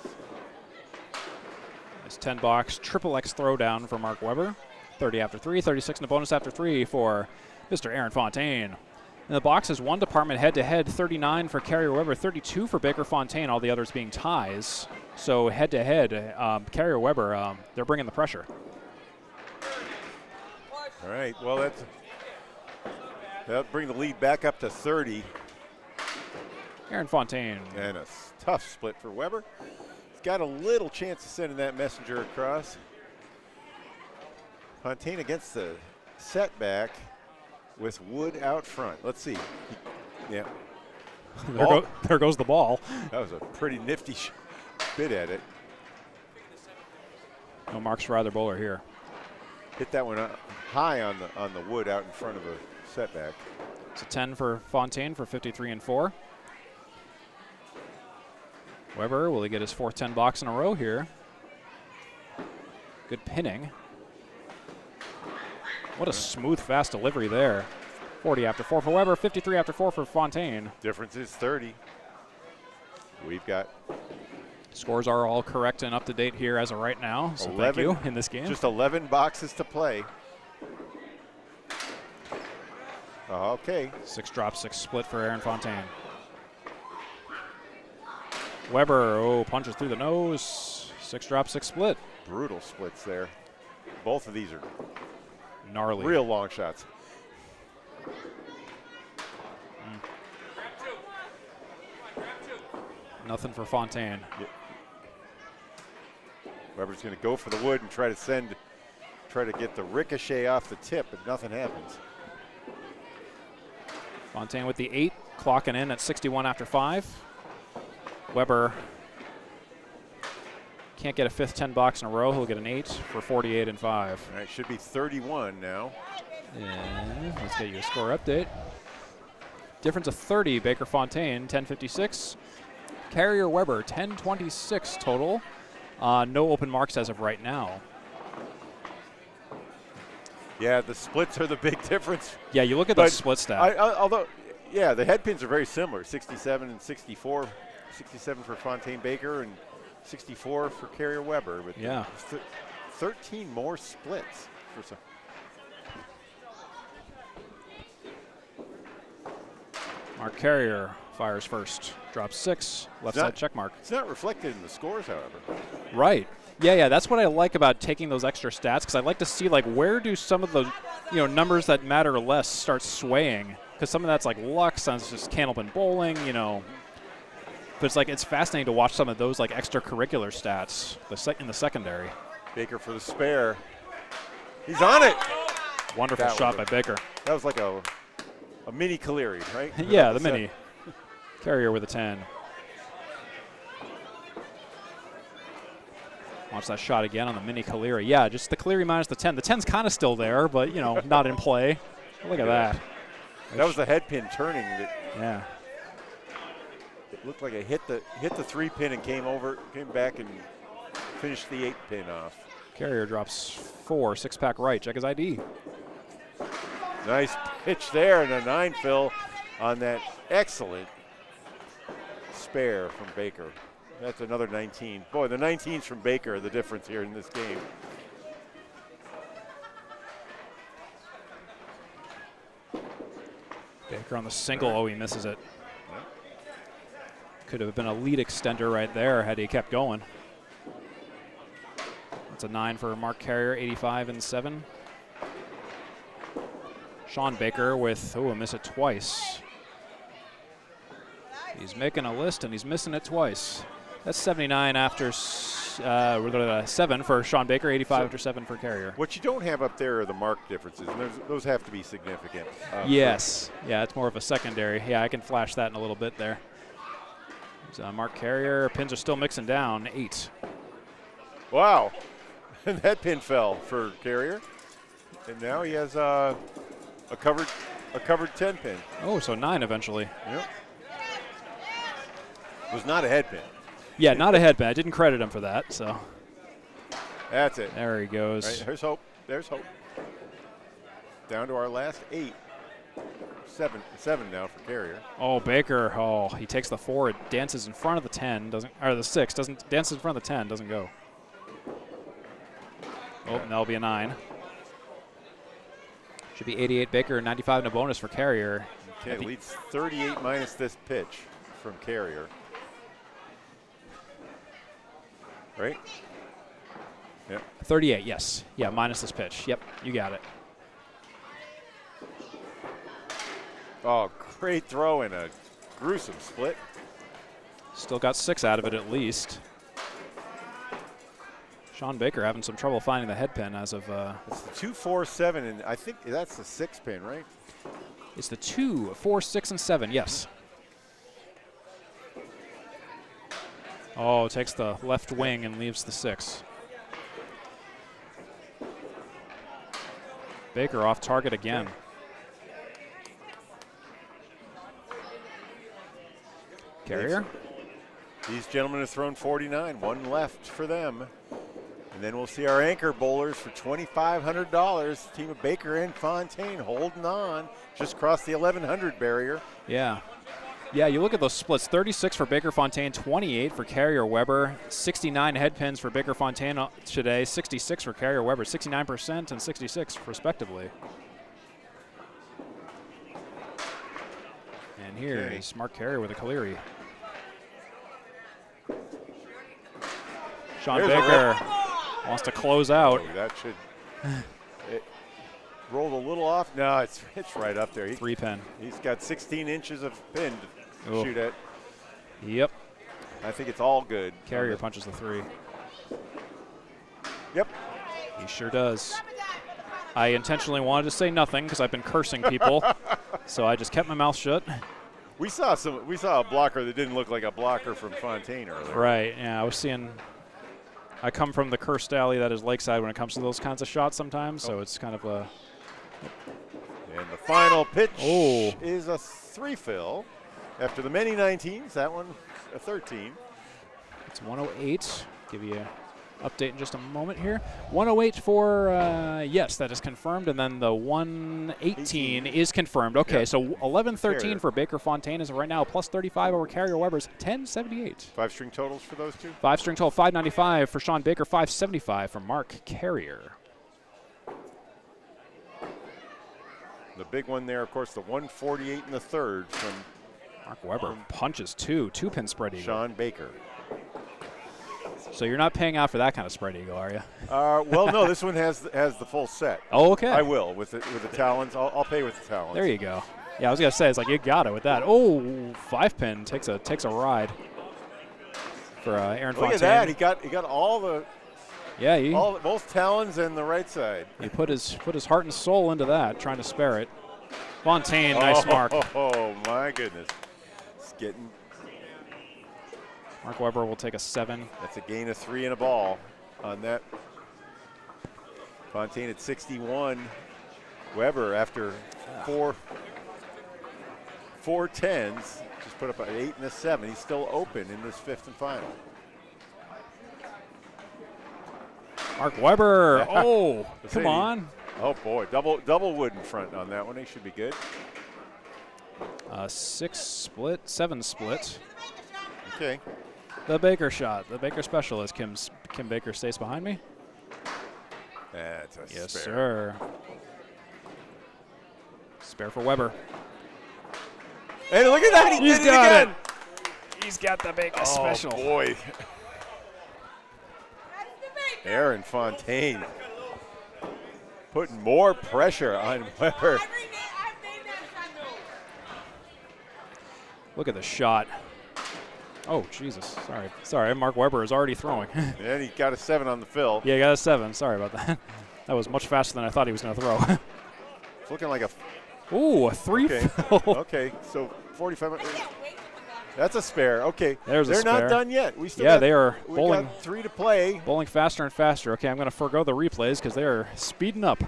This 10 box triple X throwdown for Marc Weber. 30 after 3, 36 in the bonus after 3 for Mr. Aaron Fontaine. And the box is one department head-to-head, 39 for Carrier Weber, 32 for Baker Fontaine, all the others being ties. So head-to-head, Carrier Weber, they're bringing the pressure. All right, well, that'll bring the lead back up to 30. Aaron Fontaine. And a tough split for Weber. He's got a little chance of sending that messenger across. Fontaine against the setback with Wood out front. Let's see. Yeah. There goes the ball. That was a pretty nifty bit at it. No marks for either bowler here. Hit that one high on the wood out in front of a setback. It's a 10 for Fontaine for 53 and 4. Weber, will he get his fourth 10 box in a row here? Good pinning. What a smooth, fast delivery there. 40 after 4 for Weber, 53 after 4 for Fontaine. Difference is 30. We've got Scores are all correct and up to date here as of right now. So 11, thank you in this game. Just 11 boxes to play. Okay. 6 drop, 6 split for Aaron Fontaine. Weber, punches through the nose. 6 drop, 6 split. Brutal splits there. Both of these are Gnarly. real long shots. Nothing for Fontaine. Yep. Weber's going to go for the wood and try to get the ricochet off the tip, but nothing happens. Fontaine with the 8, clocking in at 61 after 5. Weber can't get a 5th 10 box in a row. He'll get an 8 for 48 and 5. All right, should be 31 now. And let's get you a score update. Difference of 30, Baker Fontaine, 1056. Carrier Weber, 1026 total. No open marks as of right now. Yeah, the splits are the big difference. Yeah, you look at the split stat. Although, yeah, the head pins are very similar, 67 and 64. 67 for Fontaine Baker and 64 for Carrier Weber. But yeah. 13 more splits for some. Marc Carrier fires first. Drops 6. Left side check mark. It's not reflected in the scores, however. Right. Yeah, that's what I like about taking those extra stats, because I like to see, like, where do some of the, numbers that matter less start swaying, because some of that's like luck, some is just Candlepin bowling, But it's like, it's fascinating to watch some of those like extracurricular stats in the secondary. Baker for the spare. He's on it. Wonderful shot by Baker. That was like a mini Caleri, right? Yeah, the mini. Carrier with a 10. Watch that shot again on the mini Caleri. Yeah, just the Caleri minus the 10. The 10's kind of still there, but, not in play. Look at that. That was the head pin turning. Yeah. It looked like it hit the 3 pin and came back and finished the 8 pin off. Carrier drops 4, 6-pack right. Check his ID. Nice pitch there and a 9 fill on that excellent spare from Baker. That's another 19. Boy, the 19s from Baker are the difference here in this game. Baker on the single. Oh, he misses it. Could have been a lead extender right there had he kept going. That's a 9 for Marc Carrier, 85 and 7. Shawn Baker with, a miss it twice. He's making a list and he's missing it twice. That's 79 after 7 for Shawn Baker, 85 after 7 for Carrier. What you don't have up there are the mark differences, and those have to be significant. Yes. Yeah, it's more of a secondary. Yeah, I can flash that in a little bit there. So Marc Carrier, pins are still mixing down, 8. Wow. And that pin fell for Carrier. And now he has a covered 10 pin. Oh, so 9 eventually. Yep. It was not a head pin. Yeah, not a head pin. I didn't credit him for that, so. That's it. There he goes. Right, there's hope. There's hope. Down to our last 8. 7 now for Carrier. Oh, Baker. Oh, he takes the 4. It dances in front of the 10. Or the 6. Dances in front of the 10. Doesn't go. Oh, and that'll be a 9. Should be 88 Baker, 95 and a bonus for Carrier. Okay, leads 38 minus this pitch from Carrier. Right? Yep. 38, yes. Yeah, minus this pitch. Yep, you got it. Oh, great throw and a gruesome split. Still got 6 out of it at least. Shawn Baker having some trouble finding the head pin as of. It's the 2, 4, 7, and I think that's the 6 pin, right? It's the 2, 4, 6, and 7. Yes. Oh, takes the left wing and leaves the 6. Baker off target again. Carrier. These gentlemen have thrown 49. 1 left for them. And then we'll see our anchor bowlers for $2,500. Team of Baker and Fontaine holding on. Just crossed the 1,100 barrier. Yeah. Yeah, you look at those splits. 36 for Baker Fontaine, 28 for Carrier Weber, 69 head pins for Baker Fontaine today, 66 for Carrier Weber, 69% and 66 respectively. And here is Mark Carrier with a Cagliari. Shawn Baker wants to close out. Oh, that should it rolled a little off. No, it's right up there. 3-pin. He's got 16 inches of pin to shoot at. Yep. I think it's all good. Carrier punches the 3. Yep. He sure does. I intentionally wanted to say nothing because I've been cursing people, so I just kept my mouth shut. We saw a blocker that didn't look like a blocker from Fontaine earlier. Right. Yeah, I come from the cursed alley that is Lakeside when it comes to those kinds of shots sometimes, so it's kind of a. And the final pitch is a 3-fill. After the many 19s, that one a 13. It's 108. Give you an update in just a moment here. 108 for, yes, that is confirmed. And then the 118 is confirmed. Okay, so 11-13 for Baker Fontaine is right now plus 35 over Carrier Weber's 1078. 5-string totals for those two? 5-string total, 595 for Shawn Baker, 575 for Marc Carrier. The big one there, of course, the 148 in the third from Mark Weber punches 2-pin spread eagle. Shawn Baker. So you're not paying out for that kind of spread eagle, are you? Well, no, this one has the full set. Oh, okay. I will with the talons. I'll pay with the talons. There you go. Yeah, I was gonna say it's like you got it with that. Oh, 5-pin takes a ride for Aaron Fontaine. Look at that. He got all the. Yeah, both talons and the right side. He put his heart and soul into that, trying to spare it. Fontaine, nice mark. Oh my goodness. It's getting. Mark Weber will take a 7. That's a gain of 3 and a ball on that. Fontaine at 61. Weber after four 10s just put up an 8 and a 7. He's still open in this 5th and final. Mark Weber. Oh, come on. Oh boy, double wood in front on that one. He should be good. 6 split, 7 split. Okay. The Baker shot. The Baker specialist. Kim Baker stays behind me. That's a yes, spare. sir. Spare for Weber. Hey, look at that! He did it again. He's got the Baker special. Oh boy. Aaron Fontaine putting more pressure on Weber. Look at the shot. Oh, Jesus. Sorry, Mark Weber is already throwing. And he got a 7 on the fill. Yeah, he got a 7. Sorry about that. That was much faster than I thought he was going to throw. It's looking like a. Ooh, a 3 fill. Okay, so 45. That's a spare. Okay, there's a spare. They're not done yet. We still they are bowling. Got 3 to play. Bowling faster and faster. Okay, I'm going to forego the replays because they are speeding up.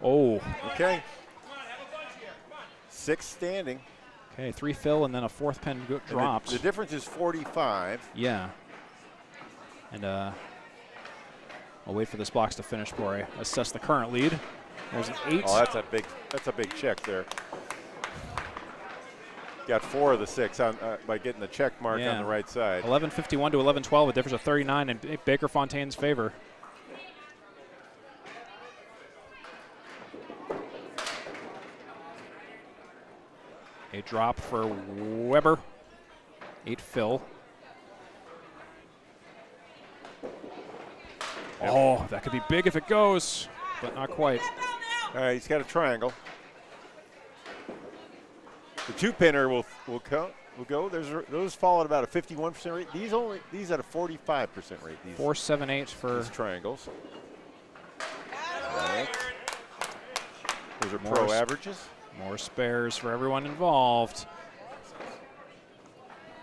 Oh. Okay. 6 standing. Okay, 3 fill and then a 4th pin dropped. The difference is 45. Yeah. And I'll wait for this box to finish before I assess the current lead. There's an 8. Oh, that's a big check there. Got 4 of the 6 on by getting the check mark on the right side. 11:51 to 11:12, a difference of 39 in Baker Fontaine's favor. A drop for Weber. 8 fill. Oh, that could be big if it goes, but not quite. All right, he's got a triangle. The 2-pinner will go. Those fall at about a 51% rate. These at a 45% rate. These 4.78 for these triangles. Right. Those are more pro averages. More spares for everyone involved.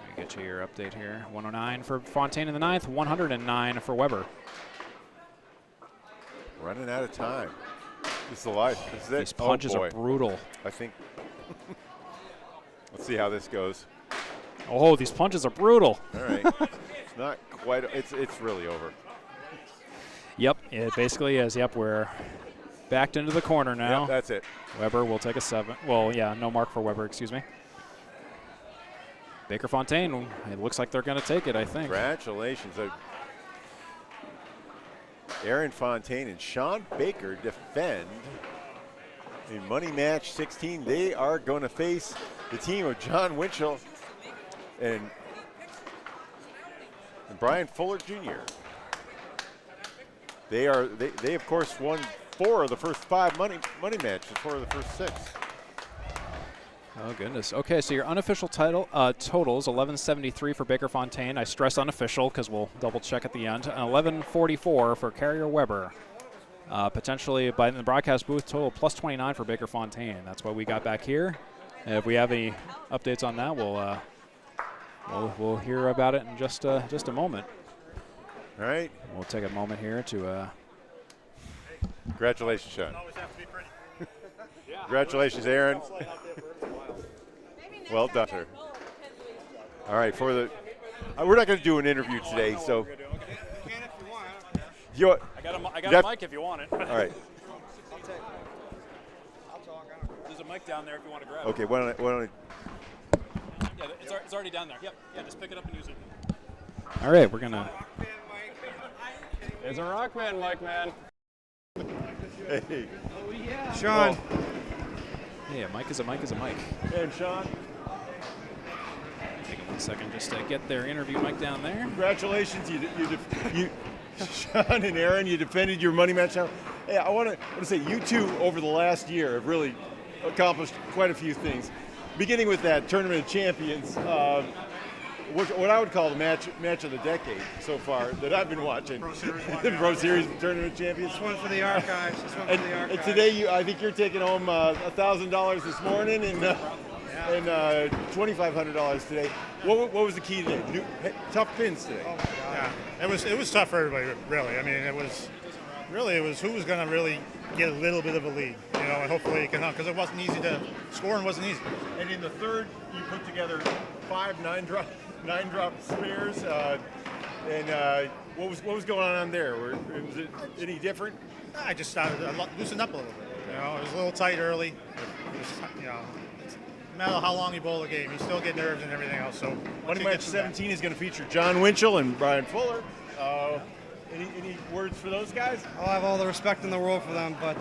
Let me get you your update here. 109 for Fontaine in the 9th, 109 for Weber. Running out of time. This is the life. This is it. These punches are brutal. I think. Let's see how this goes. Oh, these punches are brutal. All right. It's not quite. It's really over. Yep, it basically is. Yep, we're backed into the corner now. Yep, that's it. Weber will take a 7. Well, yeah, no mark for Weber, excuse me. Baker Fontaine, it looks like they're going to take it, I think. Congratulations. Aaron Fontaine and Shawn Baker defend in money match 16. They are going to face the team of John Winchell and Brian Fuller Jr. They of course won 4 of the first 5 money matches, 4 of the first 6. Oh goodness. Okay, so your unofficial totals 1173 for Baker Fontaine. I stress unofficial because we'll double check at the end. And 1144 for Carrier Weber. Potentially by the broadcast booth total plus 29 for Baker Fontaine. That's what we got back here. And if we have any updates on that, we'll hear about it in just a moment. All right. We'll take a moment here to. Congratulations, Shawn. Congratulations, Aaron. Well done, sir. All right, we're not going to do an interview today, so. I got a mic if you want it. All right. I'll talk. There's a mic down there if you want to grab it. Okay, why don't I? Yeah, it's already down there. Yep. Yeah, just pick it up and use it. All right, we're gonna. There's a rock band mic, man. Hey. Oh yeah. Shawn. Hey, a mic is a mic is a mic. And Shawn. Take 1 second just to get their interview mic down there. Congratulations, you Shawn and Aaron, you defended your money match. Now, hey, I want to say you two over the last year have really accomplished quite a few things. Beginning with that Tournament of Champions, what I would call the match of the decade so far that I've been watching. The Pro Series Tournament of Champions. This one for the archives. And today, I think you're taking home $1,000 this morning and $2,500 today. What was the key today? Tough pins today. Oh my God. Yeah, it was tough for everybody, really. I mean, it was who was going to really get a little bit of a lead, and hopefully it can help because it wasn't easy scoring wasn't easy. And in the third, you put together 5 9-drop spares. And what was going on there? Was it any different? I just started to loosen up a little bit. It was a little tight early. No matter how long you bowl the game, you still get nerves and everything else. So Money Match 17 is going to feature John Winchell and Brian Fuller. Any words for those guys? I'll have all the respect in the world for them, but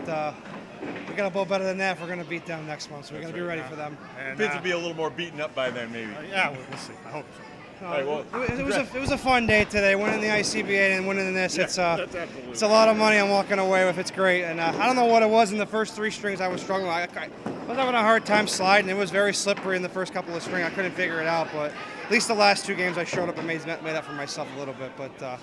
we got to bowl better than that if we're going to beat them next month. So we're going to be ready for them. And Pins will be a little more beaten up by then, maybe. Yeah, we'll see. I hope so. Right, well, it was a fun day today, winning the ICBA and winning this. Yeah, it's a lot of money I'm walking away with. It's great, and I don't know what it was in the first 3 strings I was struggling. I was having a hard time sliding. It was very slippery in the first couple of strings. I couldn't figure it out, but at least the last 2 games I showed up and made up for myself a little bit. But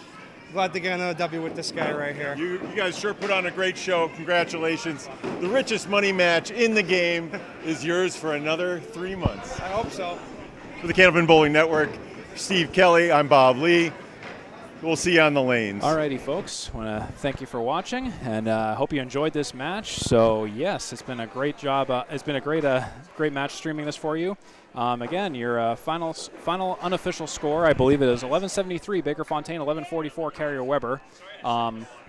glad to get another W with this guy right here. You guys sure put on a great show. Congratulations. The richest money match in the game is yours for another 3 months. I hope so. For the Candlepin Bowling Network, Steve Kelly, I'm Bob Lee. We'll see you on the lanes. Alrighty, folks. Want to thank you for watching, and hope you enjoyed this match. So yes, it's been a great job. It's been a great match streaming this for you. Again, your final unofficial score, I believe it is 1173 Baker Fontaine, 1144 Carrier Weber.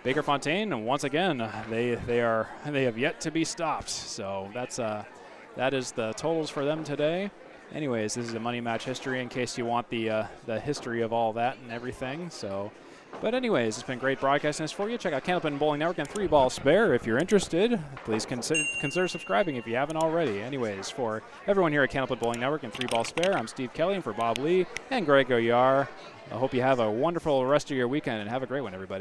Baker Fontaine, once again, they have yet to be stopped. So that is the totals for them today. Anyways, this is a money match history in case you want the history of all that and everything. So, but anyways, it's been great broadcasting this for you. Check out Candlepin Bowling Network and 3 Ball Spare if you're interested. Please consider subscribing if you haven't already. Anyways, for everyone here at Candlepin Bowling Network and 3 Ball Spare, I'm Steve Kelly, and for Bob Lee and Greg Oyar, I hope you have a wonderful rest of your weekend and have a great one, everybody.